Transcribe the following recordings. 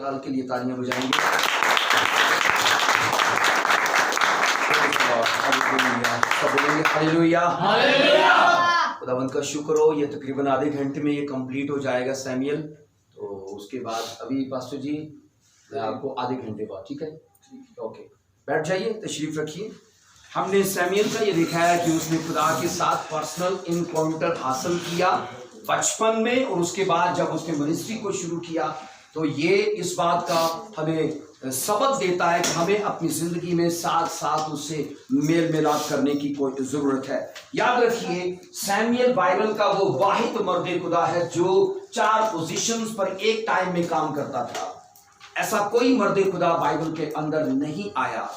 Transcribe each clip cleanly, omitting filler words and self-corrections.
अकाल के लिए तालियां बजाएंगे। हालेलुया, खुदावंद का शुक्र हो। ये तकरीबन आधे घंटे में ये कंप्लीट हो जाएगा सैमुएल। तो उसके बाद अभी पास्टर जी मैं आपको आधे घंटे बाद, ठीक है, ओके, बैठ जाइए, तशरीफ रखिए। हमने सैमुएल का ये देखा है कि उसने खुदा के साथ पर्सनल इनकाउंटर हासिल किया बचपन में, और उसके बाद जब उसने मिनिस्ट्री को शुरू किया तो ये इस बात का हमें सबक देता है कि हमें अपनी जिंदगी में साथ साथ उससे मेल मिलाप करने की कोई जरूरत है। याद रखिए, सैमुएल बाइबल का वो वाहिद मर्द खुदा है जो 4 पोजीशंस पर एक टाइम में काम करता था। ऐसा कोई मर्द खुदा बाइबल के अंदर नहीं आया।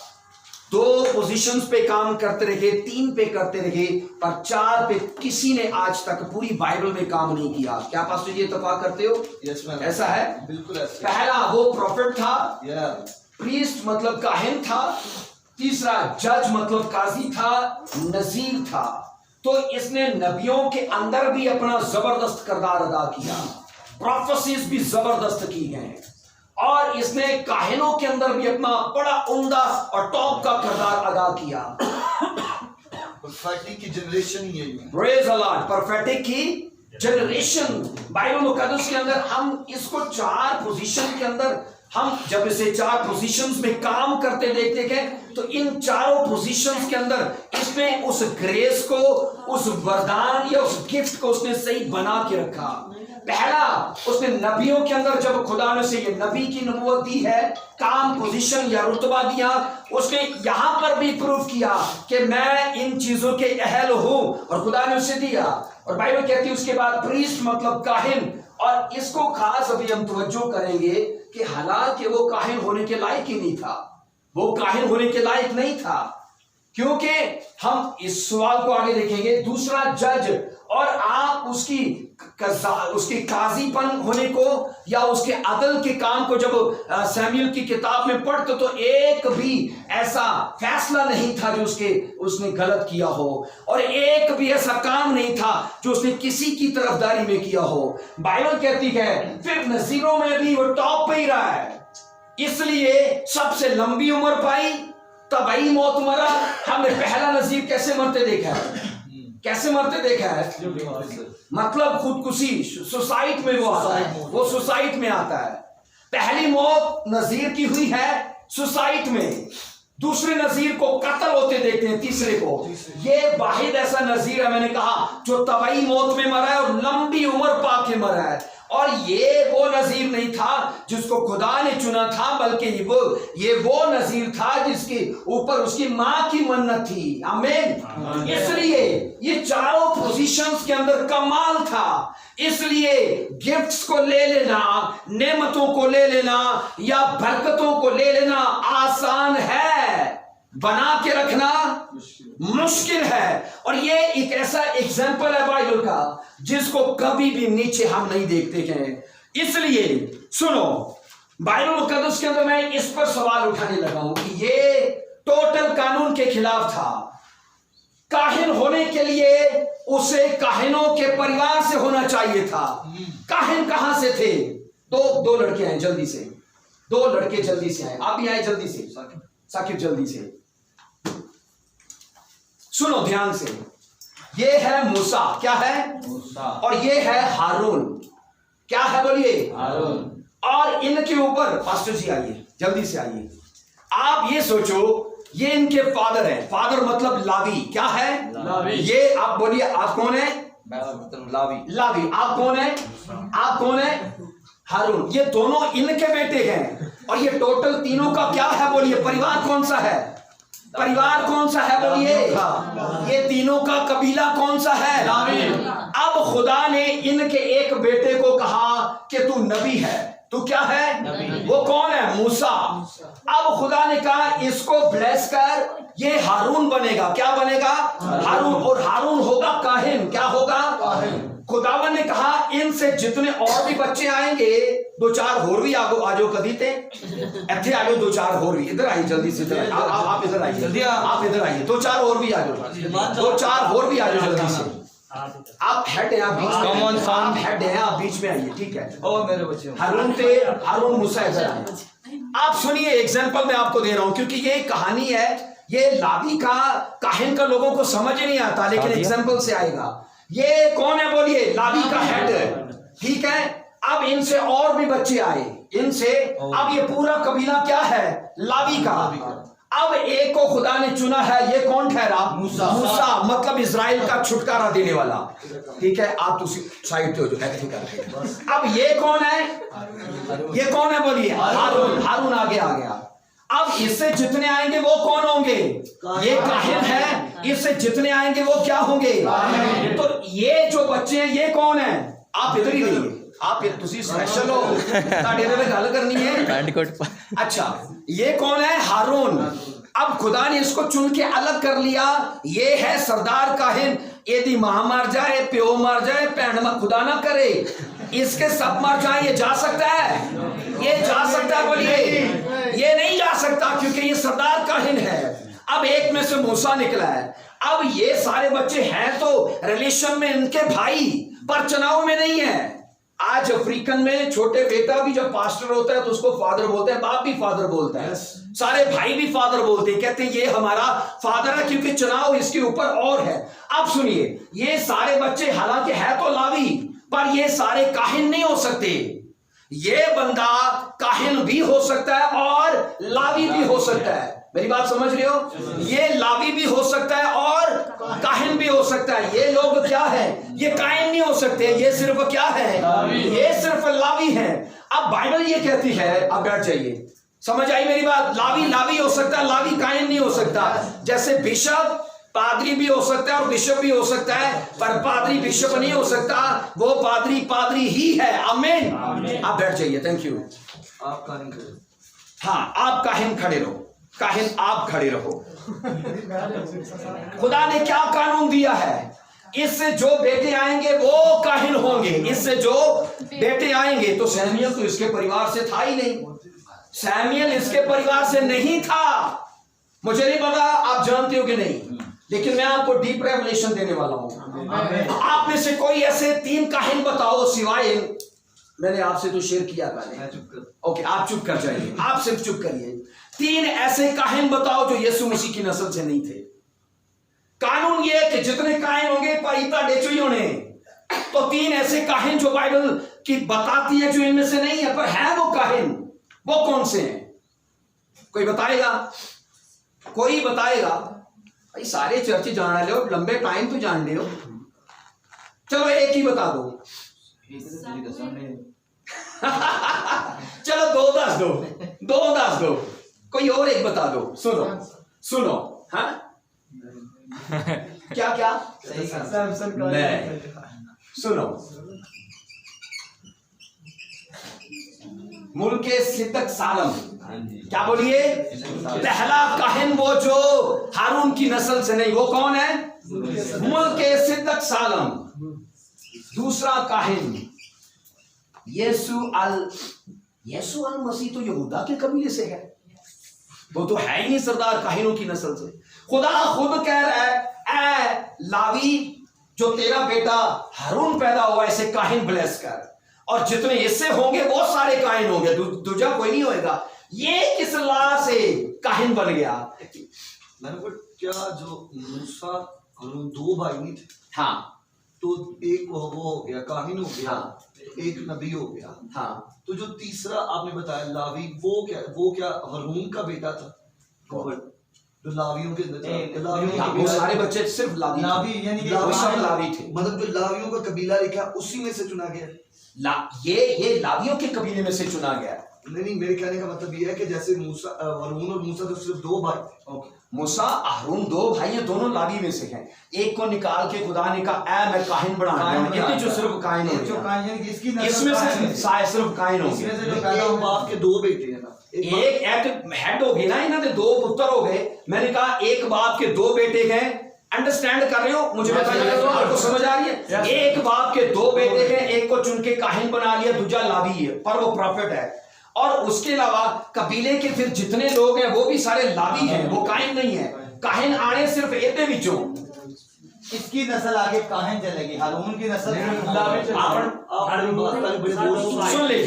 2 पोजीशंस पे काम करते रहे, 3 पे करते रहे, पर 4 पे किसी ने आज तक पूरी बाइबल में काम नहीं किया। क्या पास्टर जी इत्तेफाक करते हो? यस मैम, ऐसा है, बिल्कुल ऐसा। पहला वो प्रॉफिट था, प्रीस्ट मतलब काहिन था, तीसरा जज मतलब काजी था, नजीर था। तो इसने नबियों के अंदर भी अपना जबरदस्त किरदार अदा किया, प्रोफेसीज भी जबरदस्त की हैं, और इसने काहिनों के अंदर भी अपना बड़ा उम्दा और टॉप का किरदार अदा किया। प्रोफेटिक की जनरेशन ही है। प्रेज द लॉर्ड, प्रोफेटिक की जनरेशन बाइबल मुकद्दस के अंदर हम इसको 4 पोजीशन के अंदर, हम जब इसे 4 पोजीशंस में काम करते देखते हैं तो इन चारों पोजीशंस के अंदर इसने उस ग्रेस को, उस वरदान या उस गिफ्ट को उसने सही बना के रखा। पहला, उसने नबियों के अंदर जब खुदा ने से ये नबी की नबूवत दी है, काम, पोजीशन या रुतबा दिया, उसने यहां पर भी प्रूव किया कि मैं इन चीजों के अहल हूं, और खुदा ने उसे दिया। और बाइबल कहती है उसके बाद प्रीस्ट मतलब काहिन, और इसको खास अभी हम तवज्जो करेंगे कि हालांकि वो काहिन होने के लायक ही नहीं था, वो काहिन होने के लायक नहीं था, क्योंकि हम इस सवाल को आगे देखेंगे। दूसरा जज, और आप उसकी काजीपन होने को या उसके अदल के काम को जब सैमुएल की किताब में पढ़ते तो एक भी ऐसा फैसला नहीं था जो उसने गलत किया हो, और एक भी ऐसा काम नहीं था जो उसने किसी की तरफदारी में किया हो। बाइबल कहती है फिर नजीरों में भी वो टॉप पे ही रहा है, इसलिए सबसे लंबी उम्र पाई, तबाही मौत मरा। हमने पहला नजीर कैसे मरते देखा है? कैसे मरते देखा है? मतलब खुदकुशी, सुसाइड में वो सुसाइड में आता है। पहली मौत नजीर की हुई है सुसाइड में, दूसरे नजीर को कत्ल होते देखते हैं, तीसरे को। ये वाहिद ऐसा नजीर है, मैंने कहा, जो तबाही मौत में मरा है और लंबी उम्र पाके मरा है। और ये वो नजीर नहीं था जिसको खुदा ने चुना था, बल्कि ये वो नजीर था जिसके ऊपर उसकी मां की मन्नत थी। आमीन। इसलिए ये चारों पोजीशंस के अंदर कमाल था। इसलिए गिफ्ट्स को ले लेना, नेमतों को ले लेना या बरकतों को ले लेना आसान है, बना के रखना मुश्किल है। और ये एक ऐसा एग्जाम्पल है बाइबल का जिसको कभी भी नीचे हम नहीं देखते हैं। इसलिए सुनो, बाइबल मुकद्दस के अंदर मैं इस पर सवाल उठाने लगा हूं कि ये टोटल कानून के खिलाफ था। काहिन होने के लिए उसे काहिनों के परिवार से होना चाहिए था। काहिन कहां से थे? दो लड़के आए जल्दी से, 2 लड़के जल्दी से आए। आप भी आए जल्दी से, साकिब जल्दी से सुनो ध्यान से। ये है मूसा, क्या है? मूसा। और ये है हारून, क्या है? बोलिए, हारून। और इनके ऊपर पास्टर जी आइए, जल्दी से आइए। आप ये सोचो, ये इनके फादर है। फादर मतलब लावी, क्या है? लावी। ये आप बोलिए, आप कौन है? लावी। लावी। आप कौन है? आप कौन है? हारून। ये दोनों इनके बेटे हैं। और ये टोटल तीनों का क्या है? बोलिए, परिवार कौन सा है? परिवार कौन सा है? बोलिए, ये तीनों का कबीला कौन सा है? लावी। अब खुदा ने इनके एक बेटे को कहा कि तू नबी है। तू क्या है? नबी। वो कौन है? मूसा। अब खुदा ने कहा इसको ब्लेस कर, ये हारून बनेगा। क्या बनेगा? हारून। और हारून होगा काहिन। क्या होगा? काहिन। खुदावन ने कहा इनसे जितने और भी बच्चे आएंगे, 2-4 होर भी आजो कदी थे इतने आजो, 2-4 होर भी इधर आइए जल्दी से। आप इधर आइए जल्दी, आप इधर आइए, 2-4 और भी आजो, 2-4 होर भी आजो जल्दी से। आप हेड हैं, आप बीच में, आप हेड हैं, आप बीच में आइए, ठीक है। ओ मेरे बच्चे हारून मूसा इधर आए। आप सुनिए, एग्जांपल मैं आपको दे रहा हूं क्योंकि ये कहानी है, ये लावी का काहिन का लोगों को समझ ही नहीं आता, लेकिन एग्जांपल से आएगा। ये कौन है बोलिए? लावी का हेड, ठीक है। अब इनसे और भी बच्चे आए, इनसे अब ये पूरा कबीला क्या है? लावी का। अब एक को खुदा ने चुना है, ये कौन ठहरा? मूसा। मतलब इजराइल का छुटकारा देने वाला, ठीक है। आप दूसरी साइड पे हो जो है। अब ये कौन है? ये कौन है बोलिए? हारून आगे आ गया। अब इससे जितने आएंगे वो कौन होंगे? ये काहिन है। इससे जितने आएंगे वो क्या होंगे? तो ये जो बच्चे हैं ये कौन है? आप इधर ही रहिए, आप स्पेशल हो, गल करनी है। अच्छा, ये कौन है? हारून। अब खुदा ने इसको चुन के अलग कर लिया, ये है सरदार काहिन। यदि मां मर जाए, प्यो मर जाए, भैन खुदा ना करे, इसके सब मर जाए, ये जा सकता है? ये जा सकता है बोलिए? ये नहीं जा सकता क्योंकि ये सरदार काहिन है। अब एक में से मूसा निकला है। अब ये सारे बच्चे हैं तो रिलेशन में इनके भाई, पर चुनाव में नहीं है। आज अफ्रीकन में छोटे बेटा भी जब पास्टर होता है तो उसको फादर बोलते हैं, बाप भी फादर बोलता है, सारे भाई भी फादर बोलते हैं, कहते हैं ये हमारा फादर है क्योंकि चुनाव इसके ऊपर और है। अब सुनिए, ये सारे बच्चे हालांकि है तो लावी, पर ये सारे काहिन नहीं हो सकते। ये बंदा काहिन भी हो सकता है और लावी भी हो सकता है। मेरी बात समझ रहे हो? ये लावी भी हो सकता है और काहिन भी हो सकता है। ये लोग क्या है? ये काहिन नहीं हो सकते, ये सिर्फ क्या है? ये सिर्फ लावी है। अब बाइबल ये कहती है, अब बैठ जाइए, समझ आई मेरी बात? लावी हो सकता है, लावी काहिन नहीं हो सकता। जैसे बिशप पादरी भी हो सकता है और बिशप भी हो सकता है, पर पादरी बिशप नहीं हो सकता, वो पादरी ही है। आमीन। आप बैठ जाइए, थैंक यू। आप काहिन खड़े, हाँ आप काहिन खड़े रहो, काहिन आप खड़े रहो। खुदा ने क्या कानून दिया है? इससे जो बेटे आएंगे वो काहिन होंगे। इससे जो बेटे आएंगे, तो सैमुएल तो इसके परिवार से था ही नहीं, सैमुएल इसके परिवार से नहीं था। मुझे नहीं पता आप जानते हो कि नहीं, लेकिन मैं आपको डीप रेवलेशन देने वाला हूं। आप में से कोई ऐसे 3 काहिन बताओ, सिवाय मैंने आपसे तो शेयर किया था। ओके, आप चुप कर जाइए, आप सिर्फ चुप करिए। 3 ऐसे काहिन बताओ जो यीशु मसीह की नस्ल से नहीं थे। कानून ये है कि जितने काहिन होंगे परिता डेचुई होने, तो 3 ऐसे काहिन जो बाइबल की बताती है जो इनमें से नहीं है, पर है वो काहिन, वो कौन से हैं? कोई बताएगा? कोई बताएगा? भाई सारे चर्च जान रहे हो, लंबे टाइम तो जान रहे हो, चलो एक ही बता दो। चलो 2 दस दो, कोई और एक बता दो। सुनो, हाँ क्या नहीं, सुनो, मुल्के सिद्दक सालम, क्या बोलिए? पहला काहिन वो जो हारून की नस्ल से नहीं, वो कौन है? मुल्के सिद्दक सालम। दूसरा काहिन यीशु अल मसीह तो यहूदा के कबीले से है, वो तो है ही नहीं सरदार काहिनों की नस्ल से। खुदा खुद कह रहा है, ए लावी, जो तेरा बेटा हारून पैदा हुआ, इसे काहिन ब्लेस कर, और जितने इससे होंगे वो सारे काहिन होंगे, दूजा कोई नहीं होएगा। ये किस ला से काहिन बन गया? मैंने क्या जो मूसा और 2 भाई नहीं थे? हाँ, तो एक वो हो गया काहिन हो गया, हाँ, एक नबी हो गया। हाँ, तो जो तीसरा आपने बताया लावी, वो क्या हारून का बेटा था? जो लावियों के वो सारे बच्चे सिर्फ लावी यानी कि सब लावी थे। मतलब जो लावियों का कबीला लिखा उसी में से चुना गया। ये लावियों के कबीले में से चुना गया। नहीं, मेरे कहने का मतलब ये है कि जैसे मूसा, हारून और मूसा तो सिर्फ 2 भाई। मूसा हारून 2 भाई हैं, दोनों लावी में से हैं। एक को निकाल के खुदा ने कहा, मैं काहिन बना, जो सिर्फ काहिन हो, इसमें से सिर्फ काहिन हो गए। बाप के 2 बेटे हैं ना, एक हेड हो गए ना, इन्होंने 2 पुत्र हो गए। मैंने कहा एक बाप के 2 बेटे हैं। अंडरस्टैंड कर रहे हो? मुझे बताइए, आपको समझ आ रही है? एक बाप के 2 बेटे हैं, एक को चुन के काहिन बना लिया, दूजा लावी है, पर वो प्रॉफिट है। और उसके अलावा कबीले के फिर जितने लोग हैं वो भी सारे लावी हैं, वो काहिन नहीं है। काहिन आने सिर्फ एते विचों, इसकी नस्ल आगे काहिन चलेगी, हारून की नस्ल आप पहले बड़े बोल सुन ले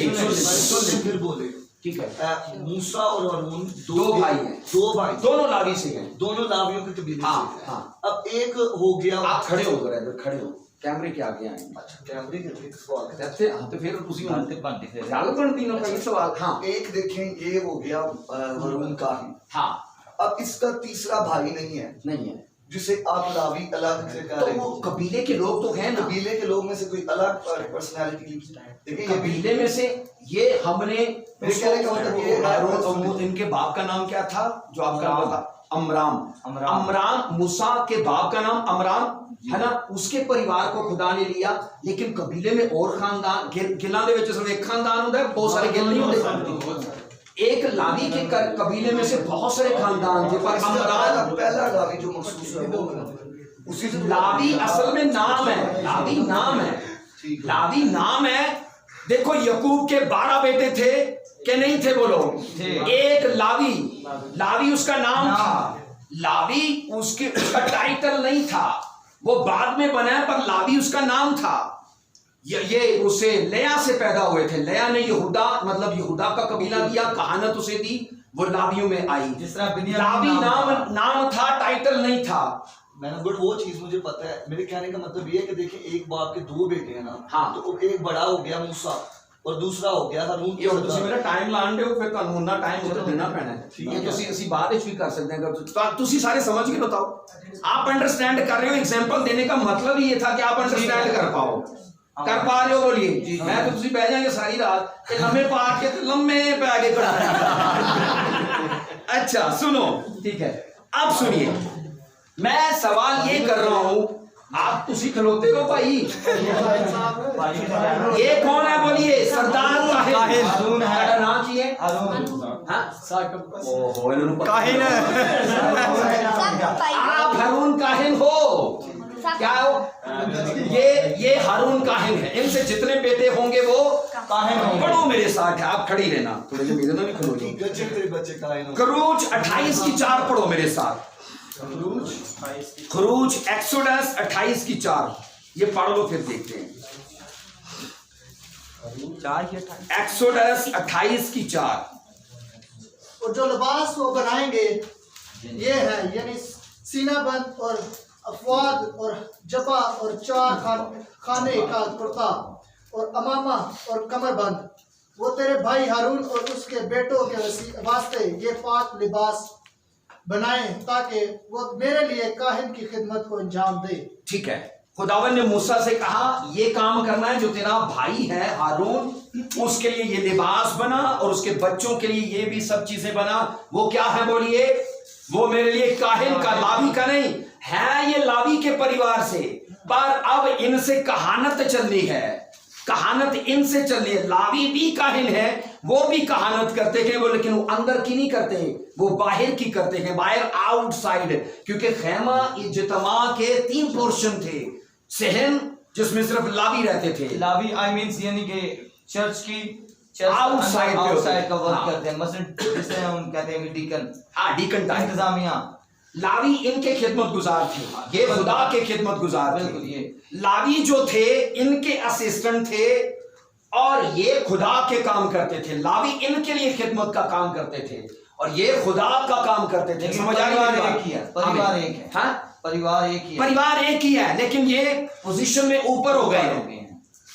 फिर बोले। ठीक है। मूसा और हारून दो भाई हैं, दो भाई, दोनों लावी से हैं। दोनों लावियों के कबीले हाँ, से हैं। हाँ। अब एक हो गया, आप खड़े हो गए, खड़े हो, कैमरे के आगे आए। अच्छा कैमरे के सवाल है। कहते हाँ, तो फिर उसी में बनते ख्याल कर तीनों का ये सवाल। हाँ एक देखें, ये हो गया हारून का ही। हाँ, अब इसका तीसरा भाई नहीं है नहीं है जिसे आप लावी अलग से कह तो रहे वो हैं। कबीले के लोग तो हैं ना, कबीले के लोग में से कोई अलग पर्सनालिटी, देखिए ये भी कबीले में से ये हमने मेरे कहने का मतलब ये है- हारून, इनके बाप का नाम क्या था जो आपका अमराम। पता? अमराम मूसा के बाप का नाम अमराम है ना, उसके परिवार को खुदा ने लिया। लेकिन कबीले में और खानदान गिला दे विच सिर्फ एक खानदान होता है, बहुत सारे गिल नहीं होते। एक लावी के कबीले में से बहुत सारे खानदान थे, पर अमराम पहला लावी जो महसूस है वो उसी से लावी असल में नाम है, लावी नाम है, लावी नाम है। देखो यकूब के 12 बेटे थे कि नहीं थे? बोलो। एक लावी, लावी उसका नाम था। लावी उसका टाइटल नहीं था, वो बाद में बना है, पर लावी उसका नाम था। ये उसे लया से पैदा हुए थे। लया ने यहूदा मतलब यहूदा का कबीला दिया, कहानत उसे दी, वो लावियों में आई। जिस तरह लावी नाम था, टाइटल नहीं था। मैंने बट वो चीज मुझे पता है। मेरे कहने का मतलब ये है कि देखिए एक बाप के दो बेटे हैं ना, हाँ। तो एक बड़ा हो गया मूसा और दूसरा हो गया हारून। ये ਹੁਣ ਤੁਸੀਂ ਮੇਰਾ ਟਾਈਮ ਲਾਣ ਦਿਓ, ਫਿਰ ਤੁਹਾਨੂੰ ਉਹਨਾਂ ਟਾਈਮ ਉੱਤੇ ਦੇਣਾ ਪੈਣਾ ਹੈ। ਇਹ ਤੁਸੀਂ ਅਸੀਂ ਬਾਅਦ ਵਿੱਚ ਵੀ ਕਰ ਸਕਦੇ ਹਾਂ। अगर ਤੁਸੀਂ ਸਾਰੇ समझ के बताओ, आप अंडरस्टैंड कर रहे हो? एग्जांपल देने का मतलब ही ये था कि आप अंडरस्टैंड कर पाओ। कर पा रहे हो? बोलिए। मैं तो ਤੁਸੀਂ ਬਹਿ ਜਾएंगे सारी रात कि लम्बे पा के तो लम्बे पे आगे खड़ा। अच्छा सुनो, ठीक है, अब सुनिए, मैं सवाल ये कर रहा हूं, आप तुसी खलोते हो भाई। ये कौन है? बोलिए। सरदार काहिन। हारून है। ਤੁਹਾਡਾ नाम की है? हारून हाँ ओहो, इन्होंने पता- काहिन आप हारून काहिन हो? क्या हो? ये हारून काहिन है। इनसे जितने बेटे होंगे वो काहिन होंगे। पढ़ो मेरे साथ है, आप खड़ी रहना थोड़े जो मेरे तो नहीं खलो जी। बच्चे तेरे बच्चे का है ना। खरूज 28 की 4 पढ़ो मेरे साथ। खरूज एक्सोडस 28 की 4, ये पढ़ लो फिर देखते हैं। एक्सोडस 28 की 4। और जो लिबास वो बनाएंगे ये है, यानी सीनाबंद और अफवाद और जबा और खाने का कुर्ता और अमामा और कमरबंद, वो तेरे भाई हारून और उसके बेटों के वास्ते ये पाक लिबास बनाए ताकि वो मेरे लिए काहिन की खिदमत को अंजाम दे। ठीक है, खुदावन ने मूसा से कहा ये काम करना है, जो तेरा भाई है हारून उसके लिए ये लिबास बना और उसके बच्चों के लिए ये भी सब चीजें बना। वो क्या है? बोलिए। वो मेरे लिए काहिन का, लावी का नहीं है, ये लावी के परिवार से, पर अब इनसे कहानत चलनी है, कहानत इनसे चलनी है। लावी भी काहिन है, वो भी कहानत करते हैं वो, लेकिन वो अंदर की नहीं करते, वो बाहर की करते हैं, बाहर आउटसाइड। क्योंकि खैमा इज्तिमा के 3 पोर्शन थे। सहन जिसमें सिर्फ लावी रहते थे, लावी आई मींस यानी कि चर्च की आउटसाइड का वर्क हाँ। करते हैं। मसलन जिसे हम कहते हैं डीकन, हाँ डीकन टाइप। इंतजामिया। लावी इनके खिदमत गुजार थे, ये खुदा के खिदमत गुजार बिल्कुल। थे। ये लावी जो थे इनके असिस्टेंट थे और ये खुदा के काम करते थे। लावी इनके लिए खिदमत का काम करते थे और ये खुदा का काम करते थे। लेकिन समझ आ रही है परिवार बात? एक ही है, परिवार एक है। हाँ? परिवार एक ही है। परिवार एक ही है, लेकिन ये पोजीशन में ऊपर हो गए,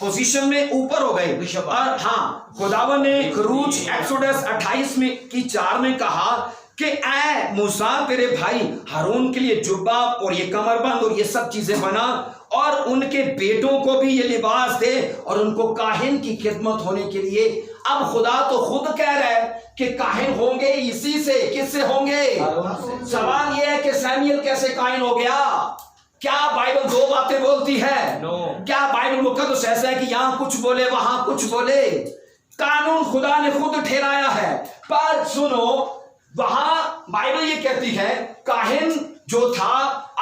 पोजीशन में ऊपर हो गए। और हाँ, खुदावन ने खरूज एक्सोडस 28 में की 4 में कहा कि ऐ मूसा तेरे भाई हारून के लिए जुब्बा और ये कमरबंद और ये सब चीजें बना, और उनके बेटों को भी ये लिबास दे और उनको काहिन की खिदमत होने के लिए। अब खुदा तो खुद कह रहा है कि काहिन होंगे इसी से। किससे होंगे? सवाल यह है कि सैमुअल कैसे काहिन हो गया? क्या बाइबल 2 बातें बोलती है? क्या बाइबल मुकद्दस ऐसा है कि यहां कुछ बोले वहां कुछ बोले? कानून खुदा ने खुद ठहराया है। पर सुनो, वहां बाइबल ये कहती है काहिन जो था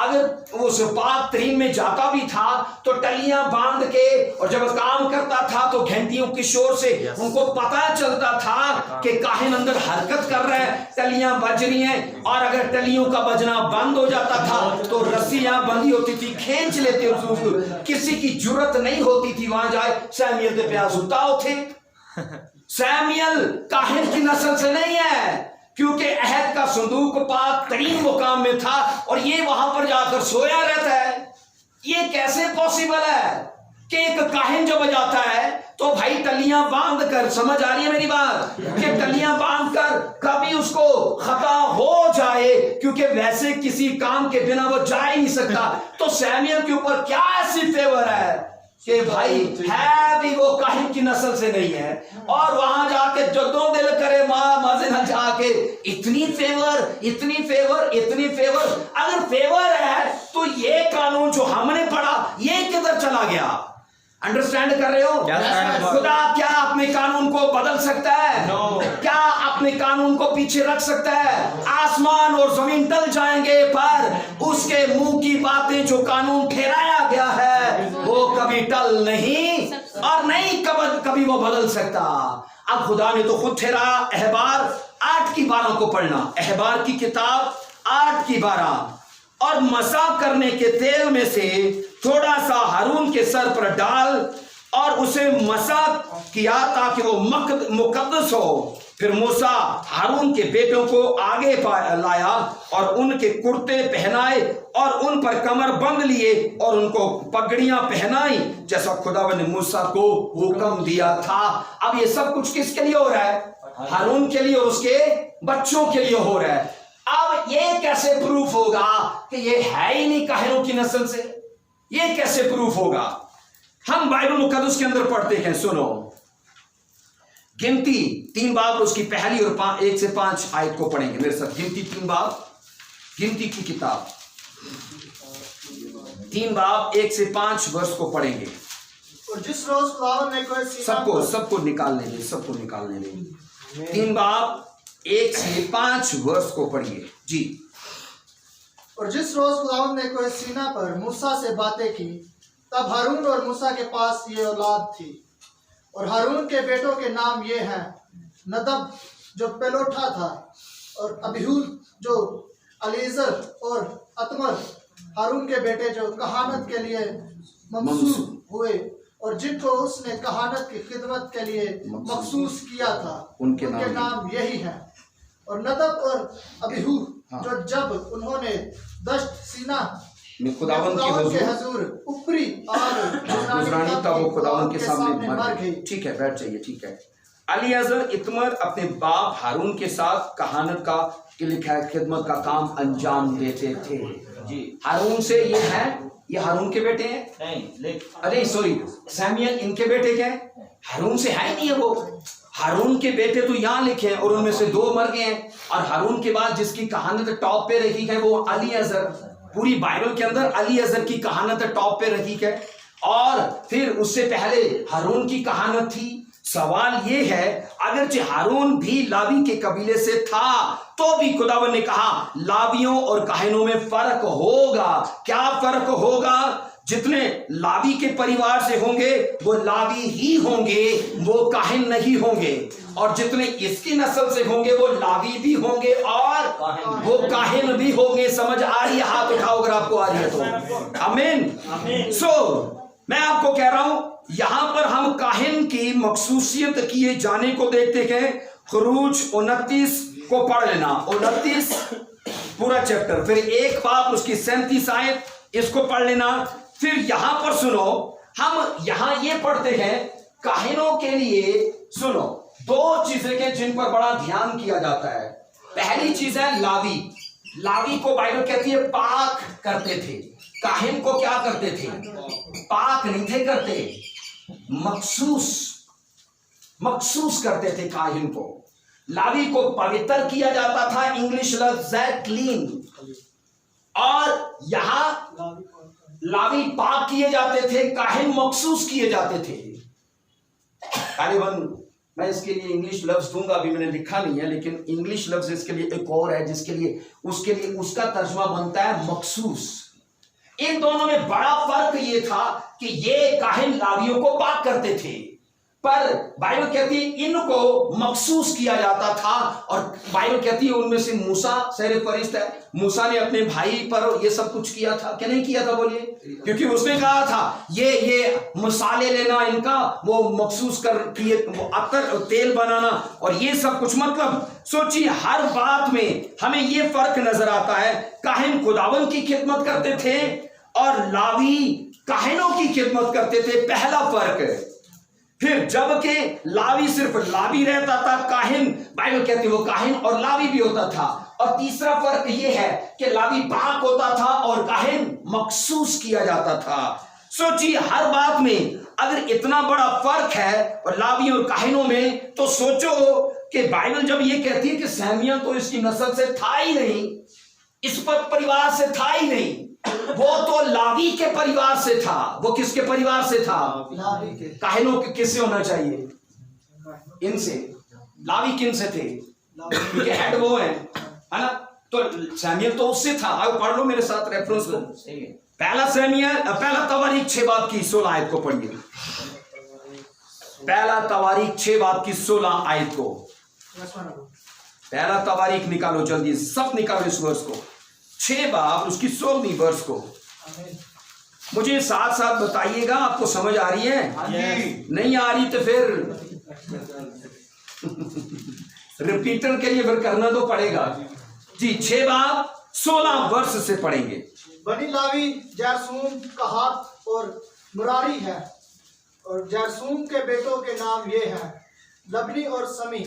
अगर उस पाक तरीन में जाता भी था तो टलियां बांध के, और जब काम करता था तो घंटियों के शोर से उनको पता चलता था कि काहिन अंदर हरकत कर रहा है, टलियां बज रही हैं। और अगर टलियों का बजना बंद हो जाता था तो रस्सियां बंधी होती थी, खींच लेते उसको, किसी की जुर्रत नहीं होती थी वहां जाए। सैमुएल दे प्यास उताओ थे। सैमुएल काहिन की नस्ल से नहीं है, क्योंकि अहद का संदूक पाक तरीन मुकाम में था और ये वहां पर जाकर सोया रहता है। ये कैसे पॉसिबल है कि एक काहिन जब जाता है तो भाई टलियां बांध कर, समझ आ रही है मेरी बात, कि टलियां बांध कर कभी उसको खता हो जाए, क्योंकि वैसे किसी काम के बिना वो जा ही नहीं सकता। तो सैमुएल के ऊपर क्या ऐसी फेवर है कि भाई है भी वो काहिन की नस्ल से नहीं है, और वहां जाके जो दो दिल करे मां मस्जिद जाके, इतनी फेवर, इतनी फेवर, इतनी फेवर। अगर फेवर है तो ये कानून जो हमने पढ़ा ये किधर चला गया? अंडरस्टैंड कर रहे हो? खुदा क्या अपने कानून को बदल सकता है? क्या अपने कानून को पीछे रख सकता है? आसमान और जमीन टल जाएंगे पर उसके मुंह की बातें, जो कानून ठहराया गया है वो कभी टल नहीं, और नहीं कभी वो बदल सकता। अब खुदा ने तो खुद ठहराया। अहबार 8:12 को पढ़ना, अहबार की किताब 8:12। और मसा करने के तेल में से थोड़ा सा हारून के सर पर डाल और उसे मसा किया ताकि वो मुकद्दस हो। फिर मूसा हारून के बेटों को आगे लाया और उनके कुर्ते पहनाए और उन पर कमर बंद लिए और उनको पगड़ियां पहनाई, जैसा खुदावंद ने मूसा को हुक्म दिया था। अब ये सब कुछ किसके लिए हो रहा है? हारून के लिए और उसके बच्चों के लिए हो रहा है। अब ये कैसे प्रूफ होगा कि ये है ही नहीं काहिनों की नस्ल से? ये कैसे प्रूफ होगा? हम बाइबल मुकद्दस के अंदर पढ़ते हैं, सुनो। गिनती 3 बाब उसकी पहली और 1 से 5 आयत को पढ़ेंगे मेरे साथ। गिनती 3 बाब, गिनती की किताब 3 बाब 1 से 5 वर्ष को पढ़ेंगे। और जिस रोज खुदावंद ने कोई सबको निकालने दे, सबको निकालने दे। 3 बाब 1 से 5 वर्ष को पढ़िए जी। और जिस रोज खुदावंद ने कोई सीना पर मूसा से बातें की, तब हारून और मूसा के पास ये औलाद थी। और हारून के बेटों के नाम ये हैं, नदब जो पेलोठा था, और अबीहूद जो अलीजर, और अतमर हारून के बेटे जो कहानत के लिए ममसूस हुए और जिनको उसने कहानत की खिदमत के लिए मखसूस किया था, उनके नाम यही हैं। और नदब और अबीहूद जो जब उन्होंने दश्त सीना में खुदावंद के हुजूर ऊपरी आग गुजरानी था, वो खुदावंद के सामने मर गई। ठीक है, बैठ जाइए। ठीक है। अलीअज़र इत्मर अपने बाप हारून के साथ कहानत का खिदमत का काम अंजाम देते थे जी। हारून से ये है, ये हारून के बेटे हैं? नहीं, अरे सॉरी, सैमुएल इनके बेटे क्या है? हारून से है ही नहीं है वो। हारून के बेटे तो यहाँ लिखे हैं और उनमें से 2 मर गए हैं, और हारून के बाद जिसकी कहानत टॉप पे रखी है वो अलीअज़र। पूरी बाइबल के अंदर अलीअज़र की कहानत टॉप पे रखी है, और फिर उससे पहले हारून की कहानत थी। सवाल ये है, अगरचे हारून भी लावी के कबीले से था तो भी खुदावंद ने कहा लावियों और काहिनों में फर्क होगा। क्या फर्क होगा? जितने लावी के परिवार से होंगे वो लावी ही होंगे, वो काहिन नहीं होंगे, और जितने इसकी नस्ल से होंगे वो लावी भी होंगे और वो काहिन भी होंगे। समझ आ रही है? हाथ उठाओ अगर आपको आ रही है तो। आमीन। सो मैं आपको कह रहा हूं, यहां पर हम काहिन की मखसूसियत किए जाने को देखते हैं। खुरूज 29 को पढ़ लेना, 29 पूरा चैप्टर, फिर 1 बाब उसकी 37 आयत, इसको पढ़ लेना। फिर यहां पर सुनो, हम यहां ये पढ़ते हैं काहिनों के लिए। सुनो, 2 चीजें के जिन पर बड़ा ध्यान किया जाता है। पहली चीज है लावी। लावी को बाइबल कहती है पाक करते थे। काहिन को क्या करते थे? पाक नहीं थे करते, मखसूस करते थे काहिन को। लावी को पवित्र किया जाता था, इंग्लिश लफ्ज है क्लीन, और यहां लावी पाक किए जाते थे, काहिन मखसूस किए जाते थे। तालिबान मैं इसके लिए इंग्लिश लफ्ज दूंगा, अभी मैंने लिखा नहीं है, लेकिन इंग्लिश लफ्ज इसके लिए एक और है जिसके लिए उसका तर्जुमा बनता है मखसूस। इन दोनों में बड़ा फर्क ये था कि ये काहिन लावियों को पाक करते थे, पर बाइबल कहती है इनको मखसूस किया जाता था। और बाइबल कहती है उनमें से मूसा सहरे फरिश्त है, मूसा ने अपने भाई पर ये सब कुछ किया था कि नहीं किया था बोलिए? क्योंकि उसने कहा था ये मसाले लेना इनका, वो मखसूस कर किए, वो अतर तेल बनाना और ये सब कुछ। मतलब सोचिए हर बात में हमें ये फर्क नजर आता है। काहिन खुदावन की खिदमत करते थे और लावी काहिनों की खिदमत करते थे, पहला फर्क। फिर जबकि लावी सिर्फ लावी रहता था, काहिन बाइबल कहती है वो काहिन और लावी भी होता था। और तीसरा फर्क यह है कि लावी पाक होता था और काहिन मखसूस किया जाता था। सोचिए हर बात में अगर इतना बड़ा फर्क है और लावी और काहिनों में, तो सोचो कि बाइबल जब ये कहती है कि सैमुएल तो इसकी नस्ल से था ही नहीं, इस परिवार से था ही नहीं, वो तो लावी के परिवार से था। वो किसके परिवार से था? लावी के। काहिनों के किससे होना चाहिए? इनसे। लावी किन से थे? क्योंकि हेड वो है ना? तो सैमुएल तो उससे था। अब पढ़ लो मेरे साथ रेफरेंस को। पहला तवारीख 6 बाब की 16 आयत को पढ़िए। पहला तवारीख 6 बाब की 16 आयत को। पहला तवारीख निकालो जल्दी, सब निकालो इस वर्ष को, 6 बाब उसकी 16वीं वर्ष को। मुझे साथ साथ बताइएगा, आपको समझ आ रही है? नहीं आ रही तो फिर रिपीटर के लिए फिर करना तो पड़ेगा जी। 6 बाब 16 वर्ष से पढ़ेंगे। बनी लावी जरसूम, कहात और मुरारी है, और जरसूम के बेटों के नाम ये हैं, लबनी और समी।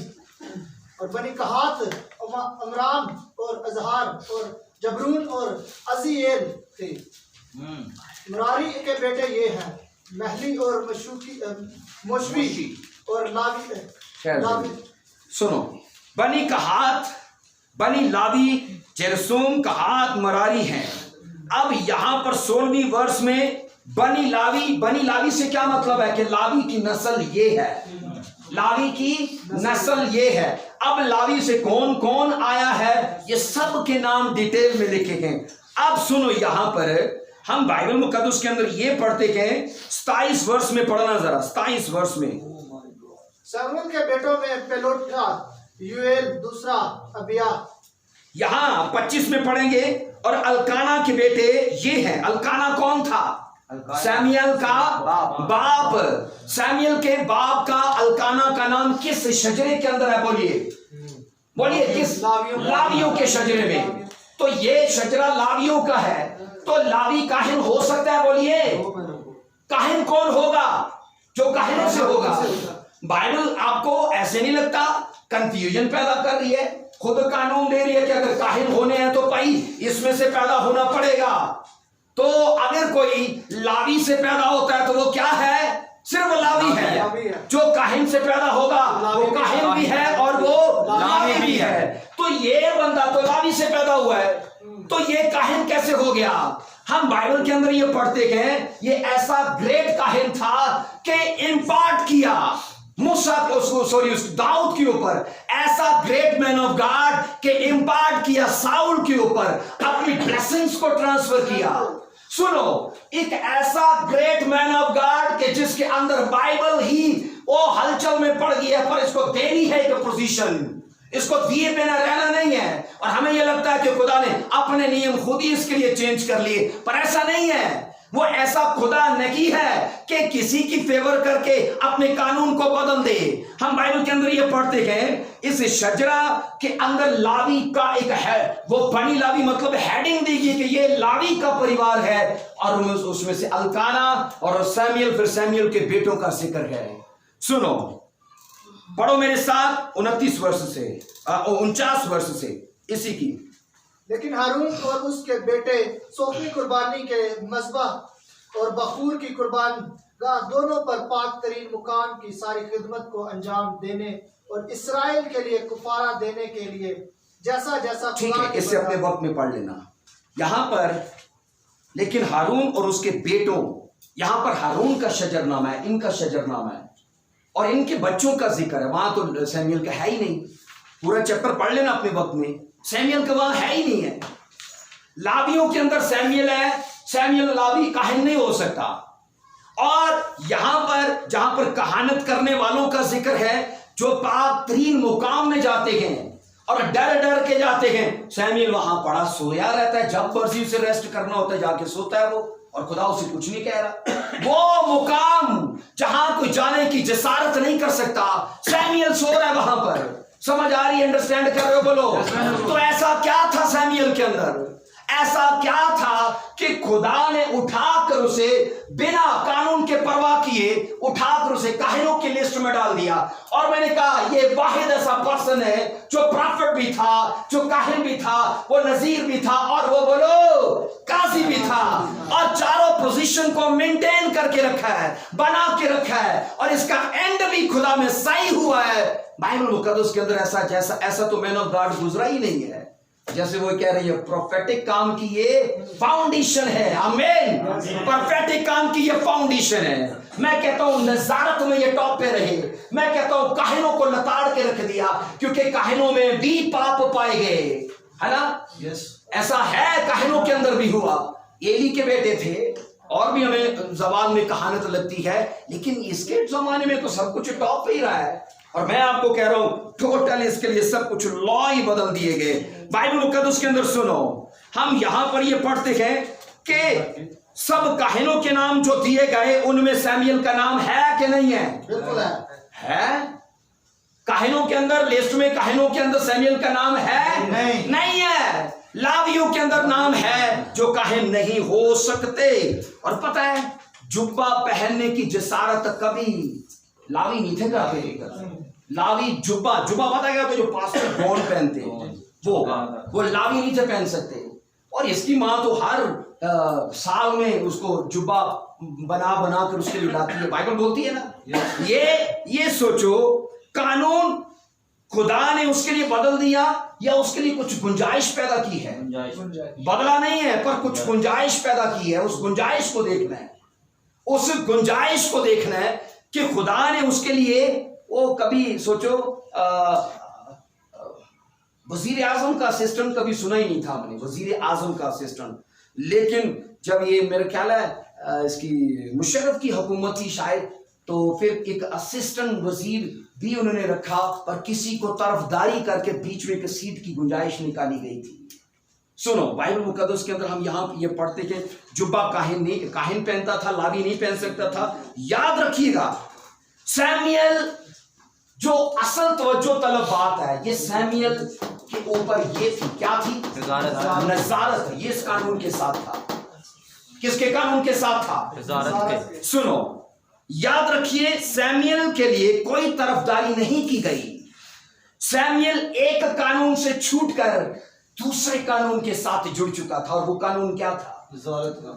और बनी कहात अमराम और अजहार और जबरून और अजीएल थे। मुरारी के बेटे ये हैं, महली और मोशवी और लावी। सुनो, बनी कहात, बनी लावी, जरसूम, कहात, मरारी हैं। अब यहां पर 16वीं वर्ष में बनी लावी से क्या मतलब है कि लावी की नस्ल ये है, लावी की नस्ल ये है। अब लावी से कौन कौन आया है ये सब के नाम डिटेल में लिखे हैं। अब सुनो, यहां पर हम बाइबल मुकद्दस के अंदर ये पढ़ते हैं, 27 वर्ष में पढ़ना जरा, 27 वर्ष में। सैमुएल के बेटों में पेलोटा, यूएल दूसरा, अबिया। यहां 25 में पढ़ेंगे। और अल्काना के बेटे ये हैं। अल्काना कौन था? सैमुएल का बाप। सैमुएल के बाप का अल्काना का नाम किस शजरे के अंदर है? बोलिए किस? लावियों के शजरे में। तो ये शजरा लावियों का है, तो लावी काहिन हो सकता है? बोलिए काहिन कौन होगा? जो काहिनों से होगा। बाइबल आपको ऐसे नहीं लगता कंफ्यूजन पैदा कर रही है? खुद कानून दे रही है कि अगर काहिन होने हैं तो भाई इसमें से पैदा होना पड़ेगा। तो अगर कोई लावी से पैदा होता है तो वो क्या है? सिर्फ लावी है। जो काहिन से पैदा होगा वो काहिन भी है और वो लावी भी है। तो ये बंदा तो लावी से पैदा हुआ है, तो ये काहिन कैसे हो गया? हम बाइबल के अंदर ये पढ़ते हैं, ये ऐसा ग्रेट काहिन था कि इंपार्ट किया मूसा उस दाऊद के ऊपर, ऐसा ग्रेट मैन ऑफ गॉड के इंपार्ट किया साउल के ऊपर, अपनी ब्लेसिंग्स को ट्रांसफर किया। सुनो, एक ऐसा ग्रेट मैन ऑफ गॉड के जिसके अंदर बाइबल ही वो हलचल में पड़ गई है, पर इसको देनी है एक पोजीशन, इसको दिए बिना रहना नहीं है। और हमें यह लगता है कि खुदा ने अपने नियम खुद ही इसके लिए चेंज कर लिए, पर ऐसा नहीं है। वो ऐसा खुदा नहीं है कि किसी की फेवर करके अपने कानून को बदल दे। हम बाइबल के अंदर ये पढ़ते हैं, इस शजरा के अंदर लावी का एक है, वो बनी लावी मतलब हेडिंग दी गई कि ये लावी का परिवार है। और उसमें से अल्काना और सैमुएल, फिर सैमुएल के बेटों का जिक्र है। सुनो, पढ़ो मेरे साथ 29 वर्ष से 49 वर्ष से इसी की। लेकिन हारून और उसके बेटे सोफी कुर्बानी के मज़बह और बखूर की कुर्बान गाह दोनों पर पाक तरीन मुकाम की सारी खिदमत को अंजाम देने और इसराइल के लिए कुफारा देने के लिए जैसा जैसा ठीक है, इससे अपने वक्त में पढ़ लेना। यहां पर लेकिन हारून और उसके बेटों, यहां पर हारून का शजरनामा है, इनका शजरनामा है और इनके बच्चों का जिक्र है। वहां तो सैमुएल का है ही नहीं। पूरा चैप्टर पढ़ लेना अपने वक्त में, सैमुएल का वहां है ही नहीं है। लावियों के अंदर सैमुएल है, सैमुअल लावी काहिन नहीं हो सकता। और यहां पर जहां पर कहानत करने वालों का जिक्र है, जो पाक तरीन मुकाम में जाते हैं और डर डर के जाते हैं, सैमुअल वहां पड़ा सोया रहता है, जब मर्जी उसे रेस्ट करना होता है जाके सोता है वो, और खुदा उसे कुछ नहीं कह रहा। वो मुकाम जहां कोई जाने की जसारत नहीं कर सकता, सैमुअल सो रहा है वहां पर। समझ आ रही है? अंडरस्टैंड कर रहे हो? बोलो। तो ऐसा क्या था सैमुअल के अंदर? ऐसा क्या था कि खुदा ने उठाकर उसे बिना कानून के परवाह किए उठाकर उसे काहिनों की लिस्ट में डाल दिया। और मैंने कहा ये वाहिद ऐसा पर्सन है जो प्रॉफिट भी था, जो काहिन भी था, वो नजीर भी था, और वो बोलो काजी भी था, और चारों पोजीशन को मेंटेन करके रखा है, बना के रखा है, और इसका एंड भी खुदा में सही हुआ है। बाइबल मुकद्दस के अंदर ऐसा तो मैन ऑफ गॉड गुजरा ही नहीं है। जैसे वो कह रही है प्रोफेटिक काम की ये फाउंडेशन है। आमीन। प्रोफेटिक काम की ये फाउंडेशन है। मैं कहता हूं नजारत में ये टॉप पे रहे। मैं कहता हूं काहिनों को लताड़ के रख दिया, क्योंकि काहिनों में भी पाप पाए गए, है ना? यस, ऐसा है, काहिनों के अंदर भी हुआ। एली के बेटे थे, और भी हमें जबान में कहानत लगती है, लेकिन इसके जमाने में तो सब कुछ टॉप पे ही रहा है। और मैं आपको कह रहा हूं टोटल इसके लिए सब कुछ लॉ ही बदल दिए गए। बाइबल मुकद्दस के अंदर सुनो, हम यहां पर ये पढ़ते हैं कि सब काहिनों के नाम जो दिए गए उनमें सैमुअल का नाम है कि नहीं है? बिल्कुल है। काहिनों के अंदर, लिस्ट में काहिनों के अंदर सैमुअल का नाम है? नहीं है। लावियों के अंदर नाम है जो काहिन नहीं हो सकते। और पता है, जुब्बा पहनने की जसारत कभी लावी नहीं थे करते। लावी जुब्बा पता है, जो पास्टर गॉन पहनते वो लावी नहीं थे पहन सकते। और इसकी माँ तो हर साल में उसको जुब्बा बना कर उसके लिए लाती है। बाइबल बोलती है ना। ये सोचो, कानून खुदा ने उसके लिए बदल दिया या उसके लिए कुछ गुंजाइश पैदा की है? बदला नहीं है, पर कुछ गुंजाइश पैदा की है। उस गुंजाइश को देखना है, उस गुंजाइश को देखना है कि खुदा ने उसके लिए, वो कभी सोचो वजीर आजम का असिस्टेंट कभी सुना ही नहीं था हमने, वजीर आजम का असिस्टेंट। लेकिन जब ये मेरे ख्याल है इसकी मुशर्रफ की हुकूमत थी शायद, तो फिर एक असिस्टेंट वजीर भी उन्होंने रखा, और किसी को तरफदारी करके बीच में एक सीट की गुंजाइश निकाली गई थी। सुनो, बाइबल मुकद्दस के अंदर हम यहां ये पढ़ते थे, जुब्बा काहिन पहनता था, लावी नहीं पहन सकता था। याद रखिएगा, सैमुअल जो असल तवज्जो तलब बात है, ये सैमुअल के ऊपर ये थी, क्या थी? नजारत। ये इस कानून के साथ था। किसके कानून के साथ था? नजारत के। सुनो, याद रखिए, सैमुअल के लिए कोई तरफदारी नहीं की गई। सैमुअल एक कानून से छूटकर दूसरे कानून के साथ जुड़ चुका था, और वो कानून क्या था? नजारत का।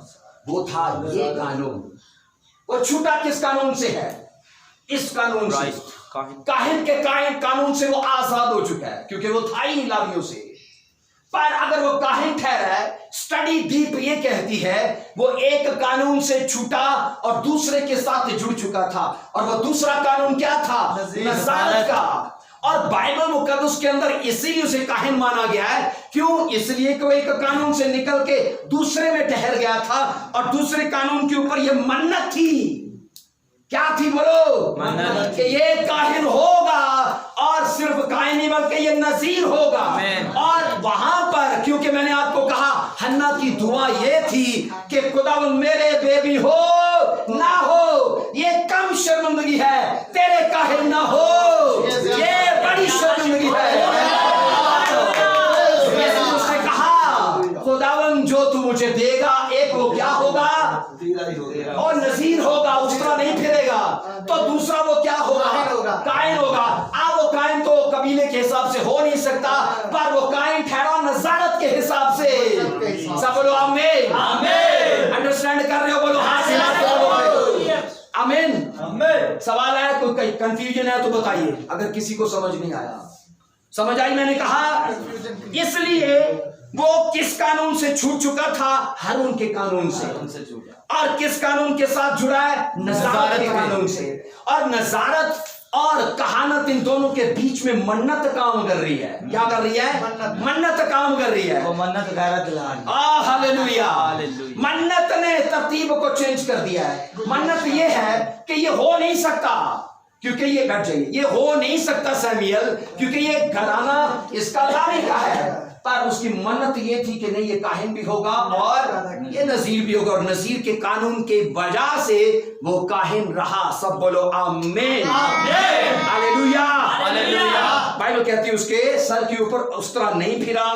वो था ये कानून। वो छूटा किस कानून से है? इस कानून से। काहिन के कानून से वो आजाद हो चुका है, क्योंकि वो था ही नहीं लावियों से। पर अगर वो काहिन ठहरा है, स्टडी डीप ये कहती है, वो एक कानून से छूटा और दूसरे के साथ जुड़ चुका था, और वो दूसरा कानून क्या था? नजारत का। और बाइबल मुकद्दस के अंदर इसीलिए उसे काहिन माना गया है। क्यों? इसलिए कि वो एक कानून से निकल के दूसरे में ठहर गया था, और दूसरे कानून के ऊपर ये मन्नत थी। क्या थी? बोलो। मन्नत। कि ये काहिन होगा, और सिर्फ काहिन नहीं बल्कि ये नजीर होगा। और वहां पर, क्योंकि मैंने आपको कहा, हन्ना की दुआ ये थी कि खुदावंद मेरे बेबी हो ना हो, ये कम शर्मिंदगी है, तेरे काहिन ना हो, ये बड़ी शर्मिंदगी है। उसने कहा, खुदावंद जो तू मुझे देगा, एक वो क्या होगा? और नजीर होगा, उस तरह नहीं फिरेगा। तो दूसरा वो क्या होगा? कायन होगा। अब वो कायन तो कबीले के हिसाब से हो नहीं सकता, पर वो कायन ठहरा नजारत के हिसाब से। सब बोलो आमीन। आमीन। अंडरस्टैंड कर रहे हो? बोलो हाँ से आमीन। सवाल है, कोई कंफ्यूजन है तो बताइए, अगर किसी को समझ नहीं आया। समझ आई? मैंने कहा इसलिए वो किस कानून से छूट चुका था? हारून के कानून से। और किस कानून के साथ जुड़ा है? नजारत के कानून से। और नजारत और कहानत इन दोनों के बीच में मन्नत काम कर रही है। क्या कर रही है? मन्नत काम कर रही है। वो मन्नत गैरत दिला रही है। हालेलुया। हालेलुया। मन्नत ने तरतीब को चेंज कर दिया है। मन्नत ये है कि ये हो नहीं सकता, क्योंकि ये बैठ जाइए, ये हो नहीं सकता सैमुएल, क्योंकि ये घराना इसका लावी का है। पर उसकी मन्नत ये थी कि नहीं, ये काहिन भी होगा और ये नजीर भी होगा, और नजीर के कानून के वजह से वो काहिन रहा। सब बोलो आमीन, हालेलुया, हालेलुया। बाइबल कहती है उसके सर के ऊपर उस तरह नहीं फिरा,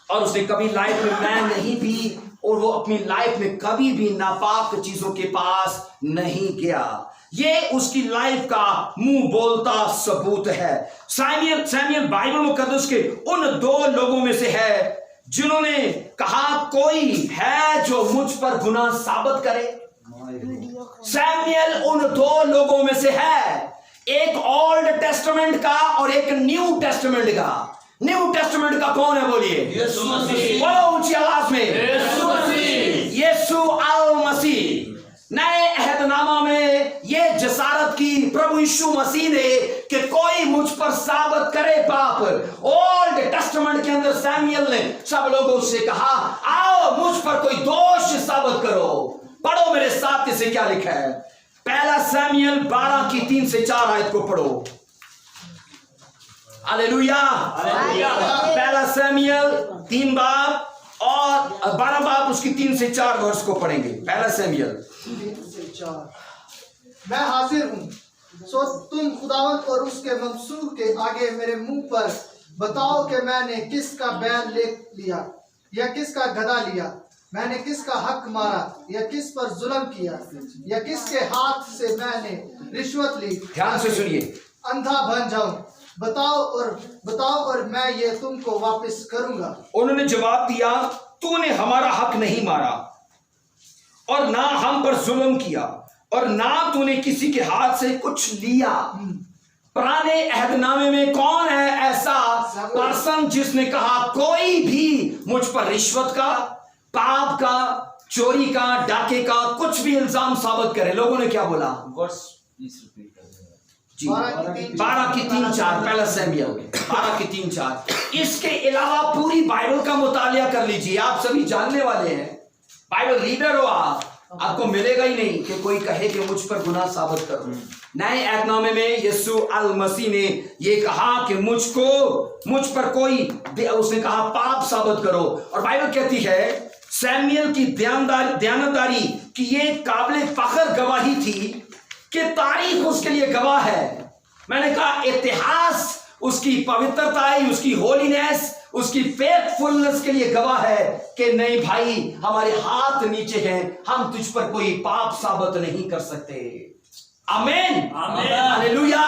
और उसने कभी लाइफ में मैं नहीं पी, और वो अपनी लाइफ में कभी भी नापाक चीजों के पास नहीं गया। ये उसकी लाइफ का मुंह बोलता सबूत है। सैमुएल बाइबल मुकद्दस के उन दो लोगों में से है जिन्होंने कहा कोई है जो मुझ पर गुनाह साबित करे। सैमुएल उन दो लोगों में से है, एक ओल्ड टेस्टामेंट का और एक न्यू टेस्टामेंट का। न्यू टेस्टामेंट का कौन है? बोलिए यीशु मसीह। बोलो ऊंची आवाज में, यीशु मसीह। यीशु अल मसीह। नए अहदनामा में ये जसारत की प्रभु यीशु मसीह ने कि कोई मुझ पर साबित करे पाप। ओल्ड टेस्टामेंट के अंदर सैमुएल ने सब लोगों से कहा आओ मुझ पर कोई दोष साबित करो। पढ़ो मेरे साथ इसे क्या लिखा है। पहला सैमुएल 12 की 3 से 4 आयत को पढ़ो। हालेलुया। पहला सैमुएल 3 बाब और 12 बाब उसकी 3 से 4 वर्ष को पढ़ेंगे। पहला सैमुएल 3 से 4। मैं हाजिर हूँ, सो तुम खुदावंत और उसके मंसूर के आगे मेरे मुंह पर बताओ कि मैंने किसका बैल ले लिया या किसका गधा लिया, मैंने किसका हक मारा या किस पर जुल्म किया, या किसके हाथ से मैंने रिश्वत ली। ध्यान से सुनिए। अंधा बन जाऊं, बताओ और मैं ये तुमको वापस करूंगा। उन्होंने जवाब दिया तूने हमारा हक नहीं मारा और ना हम पर जुल्म किया और ना तूने किसी के हाथ से कुछ लिया। पुराने अहदनामे में कौन है ऐसा पर्सन जिसने कहा कोई भी मुझ पर रिश्वत का, पाप का, चोरी का, डाके का कुछ भी इल्जाम साबित करे? लोगों ने क्या बोला? वर्ष 20 रिपीट कर देंगे। 12 की 3-4 पहला सैमुएल 12 की 3-4। इसके अलावा पूरी बाइबल का मुतालिया कर लीजिए। आप सभी जानने वाले हैं, बाइबल रीडर हो आप, आपको मिलेगा ही नहीं कि कोई कहे कि मुझ पर गुनाह साबित करो। नए अहदनामे में यीशु अल मसीह ने ये कहा कि मुझ पर कोई, उसने कहा पाप साबित करो। और बाइबल कहती है सैमुएल की दयानतदारी की ये काबिल फख्र गवाही थी कि तारीख उसके लिए गवाह है। मैंने कहा इतिहास उसकी पवित्रता, उसकी होलीनेस, उसकी फेथफुलनेस के लिए गवाह है कि नहीं भाई हमारे हाथ नीचे हैं, हम तुझ पर कोई पाप साबित नहीं कर सकते। आमीन, हालेलुया।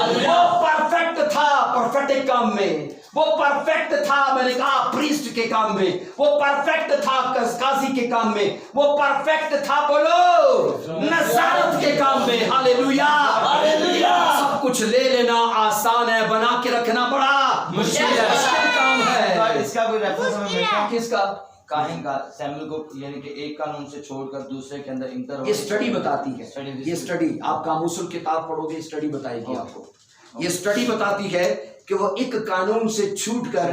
वो परफेक्ट था प्रोफेटिक काम में, वो परफेक्ट था, मैंने कहा प्रीस्ट के काम में, वो परफेक्ट था काजी के काम में, वो परफेक्ट था बोलो नजारत के काम में। Hallelujah, hallelujah. सब कुछ ले लेना आसान है, बना के रखना बड़ा मुश्किल काम है। इसका कोई रेफरेंस हमें मिलता है? किसका? काहिन का, सैमुएल को, यानी कि एक कानून से छोड़कर दूसरे के अंदर इंटर। ये स्टडी बताती है, ये स्टडी आप कामूसुल किताब पढ़ोगे, स्टडी बताएगी आपको। ये स्टडी बताती है कि वो एक कानून से छूटकर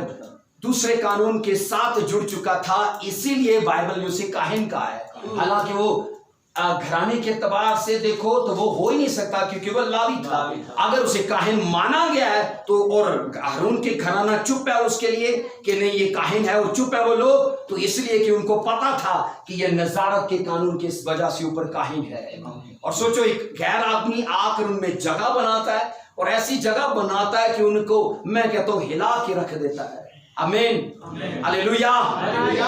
दूसरे कानून के साथ जुड़ चुका था, इसीलिए बाइबल ने उसे काहिन कहा है। हालांकि वो घराने के एतबार से देखो तो वो हो ही नहीं सकता क्योंकि वो लावी था। अगर उसे काहिन माना गया है तो, और हारून के घराना चुप है उसके लिए कि नहीं ये काहिन है और चुप है वो लोग, तो इसलिए कि उनको पता था कि ये नजारत के कानून की वजह से ऊपर काहिन है। और सोचो एक गैर आदमी आकर उनमें जगह बनाता है और ऐसी जगह बनाता है कि उनको मैं कहता हूं हिला के रख देता है। आमीन, हालेलुया।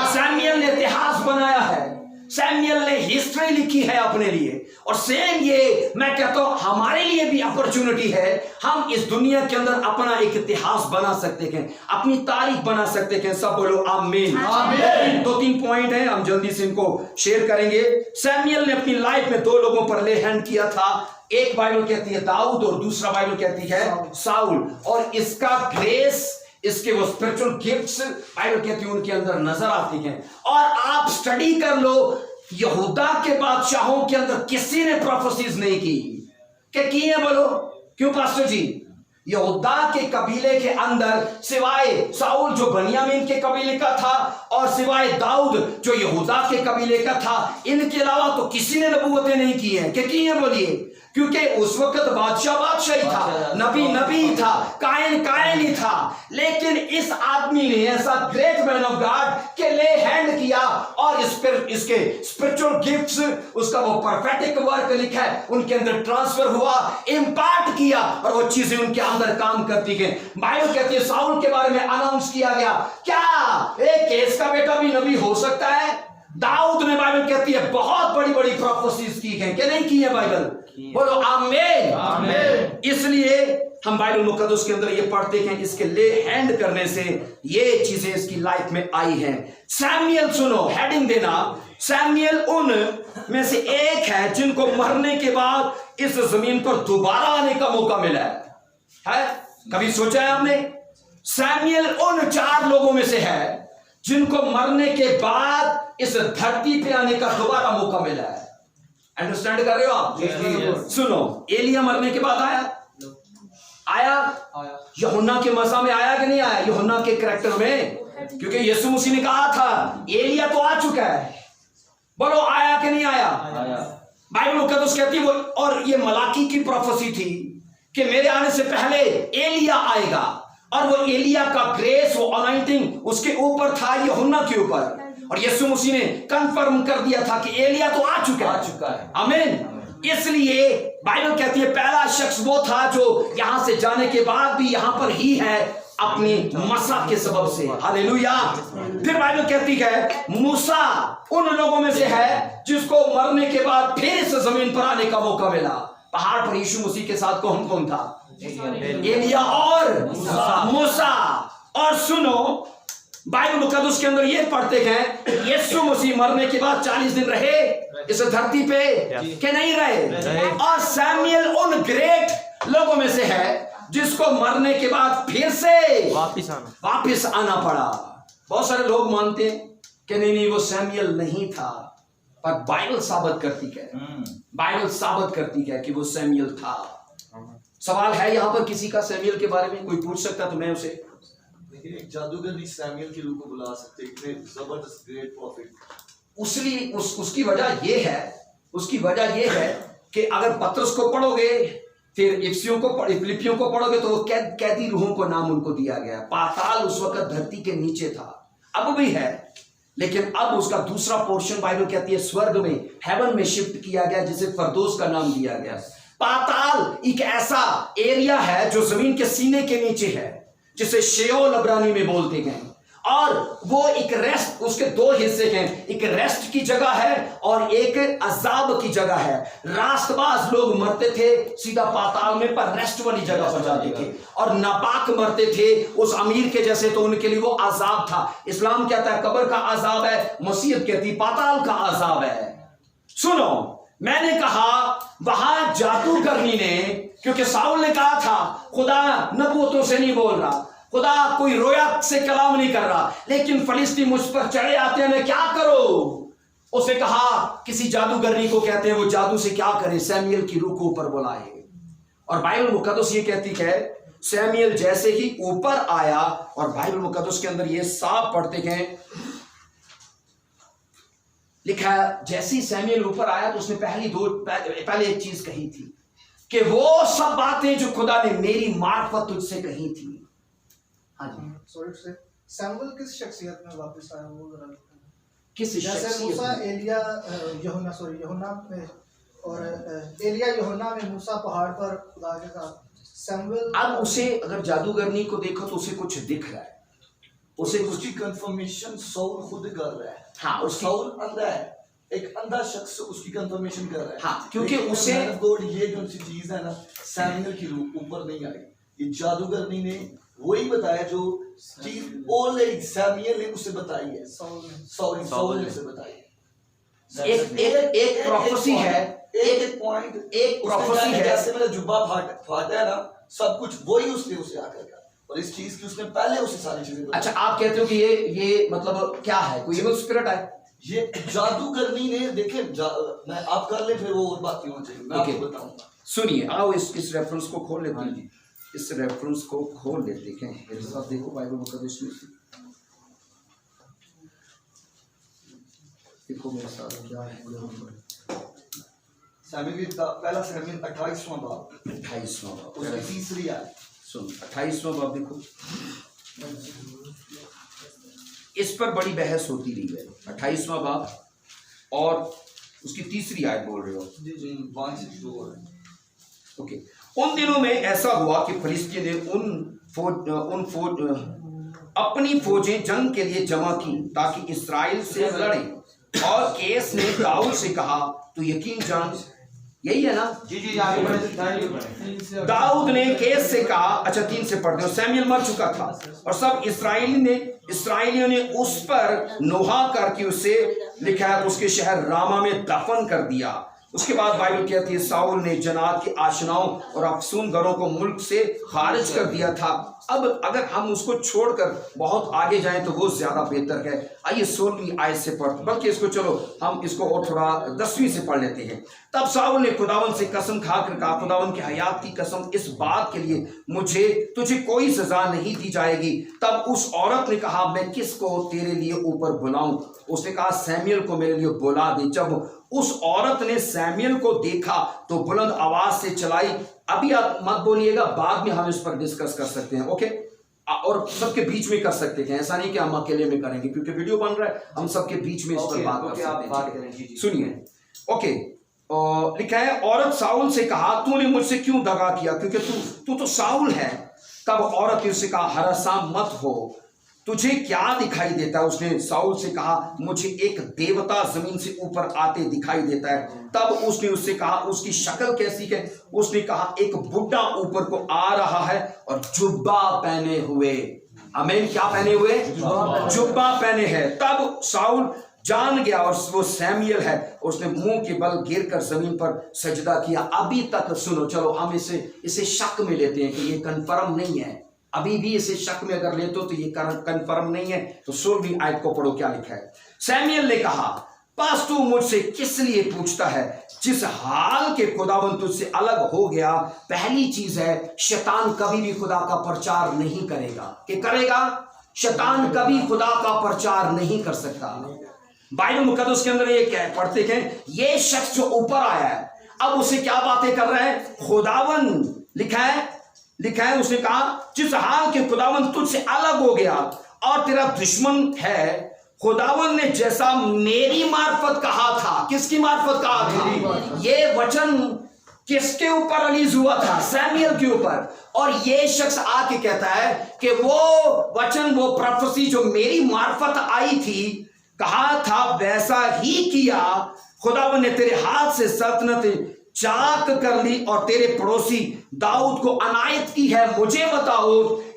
सैमुएल ने इतिहास बनाया है, सैमुएल ने हिस्ट्री लिखी है अपने लिए, और सेम ये मैं कहता हूं हमारे लिए भी अपॉर्चुनिटी है। हम इस दुनिया के अंदर अपना एक इतिहास बना सकते हैं, अपनी तारीख बना सकते हैं। सब बोलो आमीन। 2-3 पॉइंट हैं, हम जल्दी से इनको शेयर करेंगे। सैमुएल ने अपनी लाइफ में 2 लोगों पर ले हैंड किया था। एक बाइबल कहती है दाऊद और दूसरा बाइबल कहती है साउल, और इसका ग्रेस, इसके वो स्पिरिचुअल गिफ्ट्स बाइबल कहती है उनके अंदर नजर आती हैं। और आप स्टडी कर लो, यहूदा के बादशाहों के अंदर किसी ने प्रोफेसीज नहीं की, क्या किए बोलो? क्यों पास्टर जी? यहूदा के कबीले के अंदर सिवाय साउल जो बनियामीन के कबीले का था और सिवाय दाऊद जो यहूदा के कबीले का था, इनके अलावा तो किसी ने नबूवतें नहीं की हैं। क्या की हैं बोलिए? क्योंकि उस वक्त बादशाह ही था, नबी था, कायन ही था। लेकिन इस आदमी ने ऐसा ग्रेट मैन ऑफ गॉड के ले हैंड किया और इसके स्पिरिचुअल गिफ्ट्स, उसका वो परफेक्टिक वर्क लिखा है, उनके अंदर ट्रांसफर हुआ, इंपैक्ट किया और वो चीजें उनके अंदर काम करती गई। बाइबल कहती है साउल के बारे में अनाउंस किया गया, क्या एक केस का बेटा भी नबी हो सकता है? दाऊद ने, बाइबल कहती है, बहुत बड़ी बड़ी प्रोफेसीज की हैं। क्या नहीं की है बाइबल? बोलो आमीन। आमीन। इसलिए हम बाइबल मुकद्दस के अंदर ये पढ़ते हैं, इसके ले हैंड करने से ये चीजें इसकी लाइफ में आई हैं। सैमुएल, सुनो, हेडिंग देना, सैमुएल उन में से एक है जिनको मरने के बाद इस जमीन पर दोबारा आने का मौका मिला है? कभी सोचा है आपने? सैमुएल उन 4 लोगों में से है जिनको मरने के बाद इस धरती पे आने का दोबारा मौका मिला है। अंडरस्टैंड कर रहे हो आप? सुनो, एलिया मरने के बाद आया यूहन्ना के मसा में आया कि नहीं आया? यूहन्ना के कैरेक्टर में, क्योंकि यीशु मसीह ने कहा था एलिया तो आ चुका है। बोलो आया कि नहीं आया? बाइबल मुकद्दस कहती है वो, और ये मलाकी की प्रोफेसी थी कि मेरे आने से पहले एलिया आएगा, और वो एलिया का ग्रेस, वो अनॉइंटिंग उसके ऊपर था, यूहन्ना के ऊपर, और यीशु मसीह ने कंफर्म कर दिया था कि एलिया तो आ चुका है। आमीन। इसलिए बाइबल कहती है पहला शख्स वो था जो यहां से जाने के बाद भी यहां पर ही है अपनी मसा के सबब से। हालेलुया। फिर बाइबल कहती है मूसा उन लोगों में से है जिसको मरने के बाद फिर इस जमीन पर आने का मौका मिला। पहाड़ पर यीशु मसीह के साथ कौन था? एलिया और मूसा। और सुनो, बाइबल मुकद्दस के अंदर ये पढ़ते हैं यीशु मसीह मरने के बाद 40 दिन रहे इस धरती पे कि नहीं रहे? और सैमुएल उन ग्रेट लोगों में से है जिसको मरने के बाद फिर से वापिस आना पड़ा। बहुत सारे लोग मानते हैं कि नहीं वो सैमुएल नहीं था, पर बाइबल साबित करती है, बाइबल साबित करती है कि वो सैमुएल था। सवाल है यहां पर किसी का सैमुएल के बारे में? कोई पूछ सकता तो मैं उसे, लेकिन एक जादूगर भी सैमुएल के रूप को बुला सकते, इतने जबरदस्त ग्रेट प्रॉफिट। उसकी वजह यह है कि अगर पतरस को पढ़ोगे, फिर फिलिपियों को पढ़ोगे, तो कैदी रूहों को नाम उनको दिया गया। पाताल उस वक्त धरती के नीचे था, अब भी है, लेकिन अब उसका दूसरा पोर्शन बाइबल कहती है स्वर्ग में, हेवन में शिफ्ट किया गया, जिसे फरदौस का नाम दिया गया। पाताल एक ऐसा एरिया है जो जमीन के सीने के नीचे है, जिसे शेओल अब्रानी में बोलते हैं, और वो एक रेस्ट, उसके 2 हिस्से हैं, एक रेस्ट की जगह है और एक अजाब की जगह है। रास्तबाज लोग मरते थे सीधा पाताल में, पर रेस्ट वाली जगह पर जाते थे, और नापाक मरते थे उस अमीर के जैसे, तो उनके लिए वो अजाब था। इस्लाम कहता है कब्र का अजाब है, मसीहत कहती पाताल का अजाब है। सुनो, मैंने कहा वहां जादूगरनी ने, क्योंकि साउल ने कहा था खुदा नबूवतों से नहीं बोल रहा, खुदा कोई रोया से कलाम नहीं कर रहा, लेकिन फलिस्ती मुझ पर चढ़े आते हैं, मैं क्या करूं? उसे कहा किसी जादूगरनी को कहते हैं, वो जादू से क्या करे? सैमुएल की रूह को ऊपर बुलाए। और बाइबल मुकद्दस ये कहती है सैमुएल जैसे ही ऊपर आया, और बाइबल मुकद्दस के अंदर ये साफ पढ़ते हैं, लिखा है जैसे ही सैमुएल ऊपर आया तो उसने पहले एक चीज कही थी कि वो सब बातें जो खुदा ने मेरी मार्फत तुझसे कही थी। हाँ जी, सॉरी से सैमुएल किस शख्सियत में वापस आया वो जरा किस जैसे मूसा एलिया यूहन्ना में, और एलिया यूहन्ना में, मूसा पहाड़ पर खुदा के साथ, सैमुएल। अब उसे अगर जादूगरनी को देखो तो उसे कुछ दिख रहा है, उसे उसकी कंफर्मेशन साउल खुद कर रहा है। हाँ, और साउल अंधा है, एक अंधा शख्स उसकी कंफर्मेशन कर रहा है। हाँ, क्योंकि उसे गॉड ये जो सी चीज है ना, सैमुएल की रूह ऊपर नहीं आई, ये जादूगरनी ने वही बताया जो चीज ऑलरेडी सैमुएल ने उसे बताई है, साउल ने उसे बताई है। एक प्रोफेसी है, एक प्रोफेसी है, जैसे मेरा जुब्बा फाटा है ना, सब कुछ वही उसने उसे आकर कहा, और इस चीज की उसने पहले उसे सारी चीजें बताई। अच्छा, आप कहते हो कि ये मतलब क्या है? कोई इविल स्पिरिट है? ये जादूगरनी ने, देखे मैं आप कर ले, फिर वो और बात क्यों चाहिए, मैं आपको बताऊंगा। सुनिए, आओ इस रेफरेंस को खोल लेते हैं, इस रेफरेंस को खोल लेते हैं मेरे साथ। देखो बाइबल मुकद्दस में देखो मेरे साथ क्या है। पहला सैमुएल 28वां बाब 28वां बाब उसकी तीसरी आयत। सुन 28वां बाब देखो, इस पर बड़ी बहस होती रही है। 28वां बाब और उसकी तीसरी आयत बोल रहे हो। ओके। उन दिनों में ऐसा हुआ कि फलिस्ती ने अपनी फौजें जंग के लिए जमा की ताकि इस्राएल से लड़े। और केस ने दाऊद से कहा, तू यकीन जान, यही है ना? जी आगे बढ़े। दाऊद ने केस से कहा, अच्छा 3 से पढ़ते हो। सैमुएल मर चुका था और सब इस्राएलियों ने उस पर नोहा करके उसे लिखा है, उसके शहर रामा में दफन कर दिया। उसके बाद बाइबल कहती है साउल ने जनात के आशनाओं और अफसून घरों को मुल्क से खारिज कर दिया था। अब अगर हम उसको छोड़कर बहुत आगे जाएं तो वो ज्यादा बेहतर है। आइए 16वीं आयत से पढ़, बल्कि इसको चलो हम इसको और थोड़ा 10वीं से पढ़ लेते हैं। तब साउल ने खुदावन से कसम खाकर कहा, खुदावन की हयात की कसम, इस बात के लिए तुझे कोई सजा नहीं दी जाएगी। तब उस औरत ने कहा, मैं किसको तेरे लिए ऊपर बुलाऊं? उसने कहा, सैमुएल को मेरे लिए बुला दे। जब उस औरत ने सैमुएल को देखा तो बुलंद आवाज से चिल्लाई। अभी आप मत बोलिएगा, बाद में हम इस पर डिस्कस कर सकते हैं, ओके? और सबके बीच में कर सकते हैं, ऐसा नहीं कि हम अकेले में करेंगे, क्योंकि वीडियो बन रहा है, हम सबके बीच में इस पर बात कर सकते हैं। सुनिए, ओके। लिखा है, औरत साउल से कहा, तूने मुझसे क्यों दगा किया, क्योंकि तू तो साउल है। तब औरत ने उससे कहा, हरासां मत हो, तुझे क्या दिखाई देता है? उसने साउल से कहा, मुझे एक देवता जमीन से ऊपर आते दिखाई देता है। तब उसने उससे कहा, उसकी शक्ल कैसी है? उसने कहा, एक बुढ़ा ऊपर को आ रहा है और जुब्बा पहने हुए। आमीन। क्या पहने हुए? जुब्बा पहने हैं। तब साउल जान गया और वो सैमुएल है। उसने मुंह के बल गिरकर जमीन पर सजदा किया। अभी तक सुनो, चलो हम इसे शक में लेते हैं कि ये कंफर्म नहीं है। अभी भी इसे शक में अगर लेते हो तो ये कंफर्म नहीं है। तो 16वीं आयत को पढ़ो, क्या लिखा है। सैमुएल ने कहा, बस तू मुझसे किस लिए पूछता है? जिस हाल के खुदावन तुझसे अलग हो गया। पहली चीज है, शैतान कभी भी खुदा का प्रचार नहीं करेगा। क्या करेगा? शैतान कभी खुदा का प्रचार नहीं कर सकता। बाइबल मुकद्दस के अंदर ये क्या है, पढ़ते हैं, ये शख्स जो ऊपर आया है, अब उसे क्या बातें कर रहा है? खुदावन लिखा है उसने कहा, जिस हाल के खुदावन तुझसे अलग हो गया और तेरा दुश्मन है। खुदावन ने जैसा मेरी मार्फत कहा था, किसकी मार्फत कहा था? ये वचन किसके ऊपर रिलीज हुआ था? सैमुएल के ऊपर। और ये शख्स आके कहता है कि वो वचन, वो प्रोफेसी जो मेरी मार्फत आई थी, कहा था, वैसा ही किया। खुदावन ने तेरे हाथ से सल्तनत चाक कर ली और तेरे पड़ोसी दाऊद को अनायत की है। मुझे बताओ,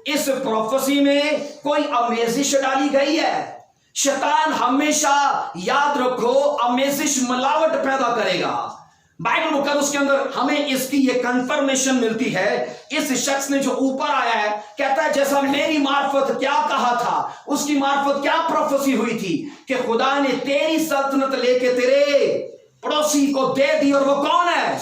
इस प्रोफेसी में कोई अमेजिश डाली गई है? शैतान हमेशा, याद रखो, अमेजिश, मिलावट पैदा करेगा। बाइबल मुकद्दस के अंदर हमें इसकी ये कंफर्मेशन मिलती है। इस शख्स ने जो ऊपर आया है, कहता है, जैसा मेरी मार्फत क्या कहा था, उसकी मार्फत क्या प्रोफेसी हुई थी कि खुदा ने तेरी सल्तनत लेके तेरे पड़ोसी को दे दी। और वो कौन है?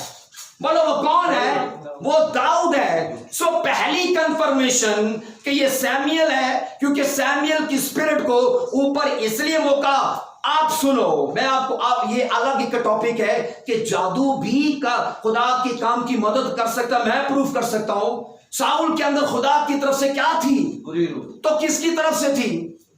बोलो, वो कौन है? वो दाऊद है। सो पहली कंफर्मेशन कि ये सैमुएल है, क्योंकि सैमुएल की स्पिरिट को ऊपर इसलिए मौका। आप सुनो, मैं आप ये अलग एक टॉपिक है कि जादू भी का खुदा के काम की मदद कर सकता है। मैं प्रूफ कर सकता हूं। साउल के अंदर खुदा की तरफ से क्या थी? बुरी रूह। तो किसकी तरफ से थी?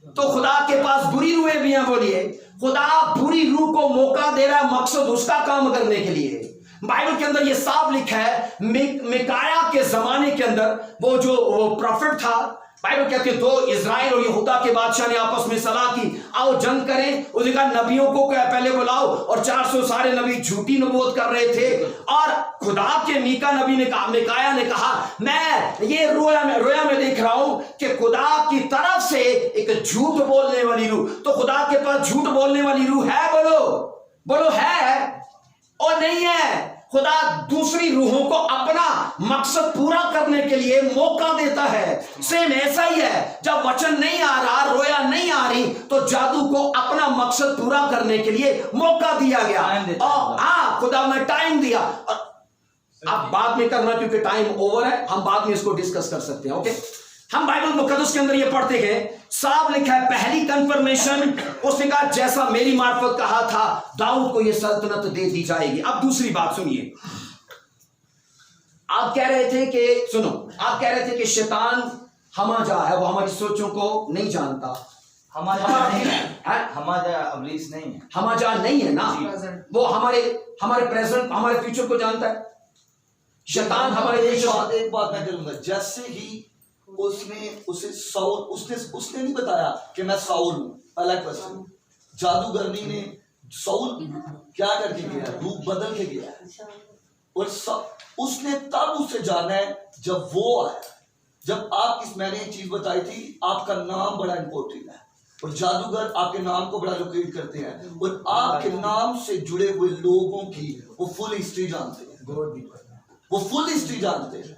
तो खुदा के पास बुरी रूहें भी हैं। बोलिए, खुदा बुरी रूह को मौका दे रहा है, मकसद उसका काम करने के लिए। बाइबल के अंदर ये साफ लिखा है, मिकाया के जमाने के अंदर वो प्रॉफिट था, बाइबल कहती है, 2 इजराइल और यहूदा के बादशाह ने आपस में सलाह की, आओ जंग करें। उसने कहा, नबियों को पहले बुलाओ। और 400 सारे नबी झूठी नबूवत कर रहे थे। और खुदा के मिकाया ने कहा, मैं ये रोया में देख रहा हूं कि खुदा की तरफ से एक झूठ बोलने वाली रूह। तो खुदा के पास झूठ बोलने वाली रूह है? बोलो है और नहीं है? खुदा दूसरी रूहों को अपना मकसद पूरा करने के लिए मौका देता है। सेम ऐसा ही है, जब वचन नहीं आ रहा, रोया नहीं आ रही, तो जादू को अपना मकसद पूरा करने के लिए मौका दिया गया। और हाँ, खुदा ने टाइम दिया। आप बाद में करना क्योंकि टाइम ओवर है, हम बाद में इसको डिस्कस कर सकते हैं। ओके, हम बाइबल मुकद्दस के अंदर ये पढ़ते हैं, साफ लिखा है पहली कंफर्मेशन उसने कहा जैसा मेरी मार्फत कहा था दाऊद को ये सल्तनत दे दी जाएगी। अब दूसरी बात सुनिए, आप कह रहे थे कि सुनो, आप कह रहे थे कि शैतान हमाजा है, वो हमारी सोचों को नहीं जानता। हमारा नहीं है, हमारा अबलीस नहीं है, हमाजा नहीं है ना, वो हमारे प्रेजेंट हमारे फ्यूचर को जानता है। शैतान हमारे एक बात मैं करूंगा, जैसे ही उसने उसे साउल उसने नहीं बताया कि मैं साउल हूं, पहला क्वेश्चन, जादूगरनी ने साउल क्या करके गया, रूप बदल के गया, और उसने तब उसे जाना है जब वो आया, जब मैंने एक चीज बताई थी, आपका नाम बड़ा इंपॉर्टेंट है, और जादूगर आपके नाम को बड़ा लोकेट करते हैं, और आपके नाम से जुड़े हुए लोगों की वो फुल हिस्ट्री जानते हैं, वो फुल हिस्ट्री जानते हैं।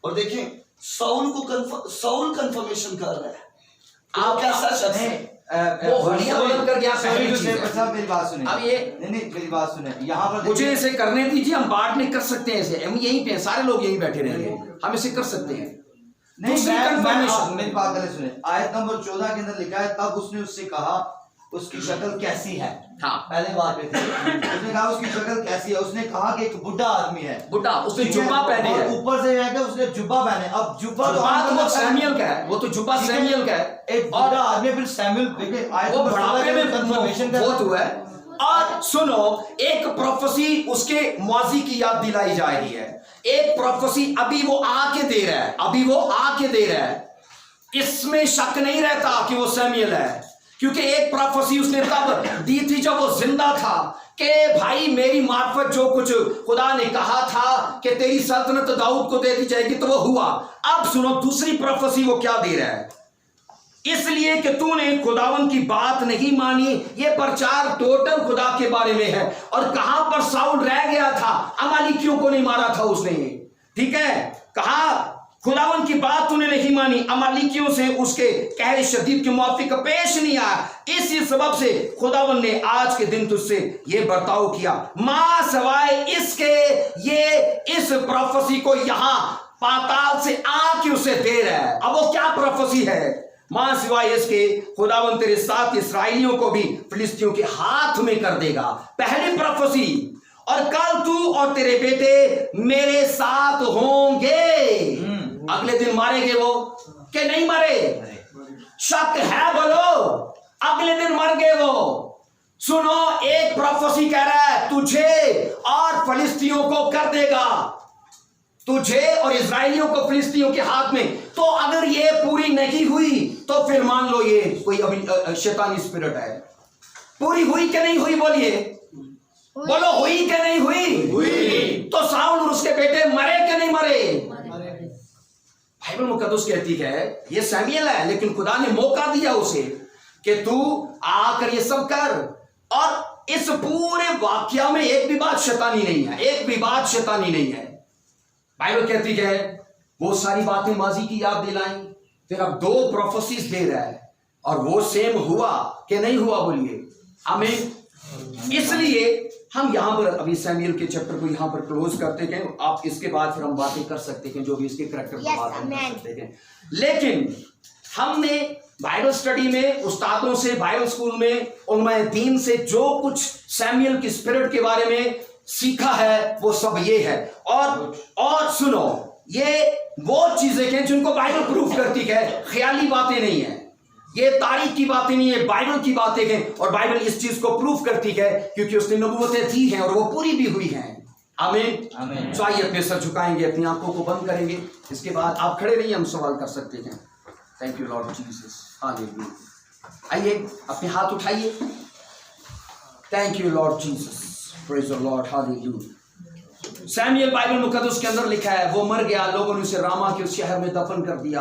और देखें साउल कंफर्मेशन कर रहा है, आप कैसा शख्स है, वो हड्डियां बदल कर गया। पहली चीज है, मेरी बात सुने, अब ये नहीं मेरी बात सुने, यहाँ पर मुझे इसे करने दीजिए, हम बाद में कर सकते हैं इसे, हम यहीं पे सारे लोग यहीं बैठे रहेंगे, हम इसे कर सकते हैं। नहीं, दूसरी confirmation। मेरी बात पहले सुने, आयत नंबर 14 के अंदर लिखा है, तब उसने उससे कहा उसकी शक्ल कैसी है। हाँ, पहले बात पे थे, उसने कहा उसकी शक्ल कैसी है, उसने कहा कि एक बुढ़ा आदमी है, बुढ़ा, उसने जुब्बा पहने है, ऊपर से है कि उसने जुब्बा पहने। अब जुब्बा तो वो सैमुअल का है, वो तो जुब्बा सैमुअल का है, एक बुढ़ा आदमी, फिर सैमुअल देखे आयत वो नंबर 16 बुढ़ापे में कंफर्मेशन बहुत हुआ है। और सुनो, एक प्रोफेसी उसके माजी की याद दिलाई जा रही है, एक प्रोफेसी अभी वो आके दे रहा है, अभी वो आके दे रहा है, इसमें शक नहीं रहता कि वो सैमुअल है, क्योंकि एक प्रोफेसी उसने तब दी थी जब वो जिंदा था कि भाई मेरी मार्फत जो कुछ खुदा ने कहा था कि तेरी सल्तनत दाऊद को दे दी जाएगी, तो वो हुआ। अब सुनो दूसरी प्रोफेसी वो क्या दे रहा है, इसलिए कि तूने खुदावन की बात नहीं मानी। ये प्रचार टोटल खुदा के बारे में है, और कहां पर साउल रह गया था, अमालिकियों को नहीं मारा था उसने, ठीक है, कहा खुदावन की बात तूने नहीं मानी, अमालिकियों से उसके कहरे शदीद के मुआफिक पेश नहीं आया, इसी सबब से खुदावन ने आज के दिन तुझसे ये बर्ताव किया, मां सवाए इसके ये इस प्रोफेसी को यहां पाताल से आके उसे दे रहा है। अब वो क्या प्रोफेसी है, मां सिवाय इसके खुदावन तेरे साथ इस्राएलियों को भी फिलिस्तियों के हाथ में कर देगा, पहली प्रोफेसी। और कल तू और तेरे बेटे मेरे साथ होंगे। अगले दिन मारेंगे वो कि नहीं मरे, शक है बोलो, अगले दिन मर गए वो। सुनो, एक प्रोफेसी कह रहा है तुझे और फिलिस्तियों को कर देगा, तुझे और इजराइलियों को फिलिस्तियों के हाथ में। तो अगर ये पूरी नहीं हुई तो फिर मान लो ये कोई अभी शैतानी स्पिरिट है। पूरी हुई कि नहीं हुई, बोलिए, बोलो हुई कि नहीं हुई? हुई। तो साउल और उसके बेटे मरे कि नहीं मरे? बाइबल मुकद्दस कहती है ये सैमुएल है, लेकिन खुदा ने मौका दिया उसे कि तू आकर ये सब कर। और इस पूरे वाक्या में एक भी बात शैतानी नहीं है, एक भी बात शैतानी नहीं है। बाइबल कहती है वो सारी बातें माजी की याद दिलाई, फिर अब दो प्रोफेसीज दे रहा है, और वो सेम हुआ कि नहीं हुआ, बोलिए आमीन। इसलिए हम यहां पर अभी सैमुएल के चैप्टर को यहां पर क्लोज करते हैं, आप इसके बाद फिर हम बातें कर सकते हैं जो भी इसके करैक्टर पर बात कर सकते हैं। लेकिन हमने बाइबल स्टडी में उस्तादों से, बाइबल स्कूल में उलमाए दीन से जो कुछ सैमुएल की स्पिरिट के बारे में सीखा है वो सब ये है। और सुनो, ये वो चीजें हैं जिनको बाइबल प्रूफ करती है, ख्याली बातें नहीं है, ये तारीख की बातें नहीं है, बाइबल की बातें हैं। और बाइबल इस चीज को प्रूफ करती है क्योंकि उसने नबूवतें दी हैं और वो पूरी भी हुई हैं। आमीन, आमीन। तो आइए अपने सर झुकाएंगे, अपनी आंखों को बंद करेंगे, इसके बाद आप खड़े रहिए, हम सवाल कर सकते हैं। Thank you Lord Jesus, hallelujah. आइए अपने हाथ उठाइए। Thank you Lord Jesus, praise the Lord, hallelujah. Samuel Bible मुकद्दस के अंदर लिखा है वो मर गया, लोगों ने उसे रामा के उस शहर में दफन कर दिया,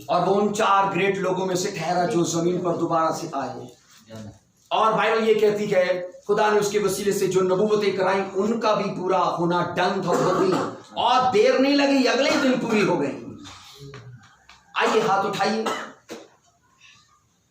और वो उन 4 ग्रेट लोगों में से ठहरा जो जमीन पर दोबारा से आए। और बाइबल ये कहती है खुदा ने उसके वसीले से जो नबूवतें कराई उनका भी पूरा होना डन था, हो गई, और देर नहीं लगी, अगले ही दिन पूरी हो गई। आइए हाथ उठाइए।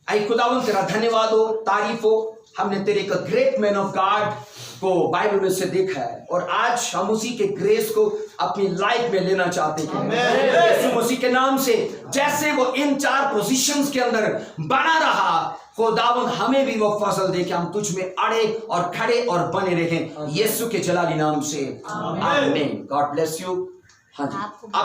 आई खुदावन तेरा धन्यवाद हो, तारीफ हो, हमने तेरे का ग्रेट मैन ऑफ गॉड को बाइबल में से देखा है और आज हम उसी के ग्रेस को अपनी लाइफ में लेना चाहते हैं। यीशु मसीह के नाम से जैसे वो इन 4 पोजीशंस के अंदर बना रहा, खुदावंद हमें भी वो फसल दे के हम तुझ में अड़े और खड़े और बने रहें, यीशु के जलाली नाम से आमीन। God bless you. हाँ जी।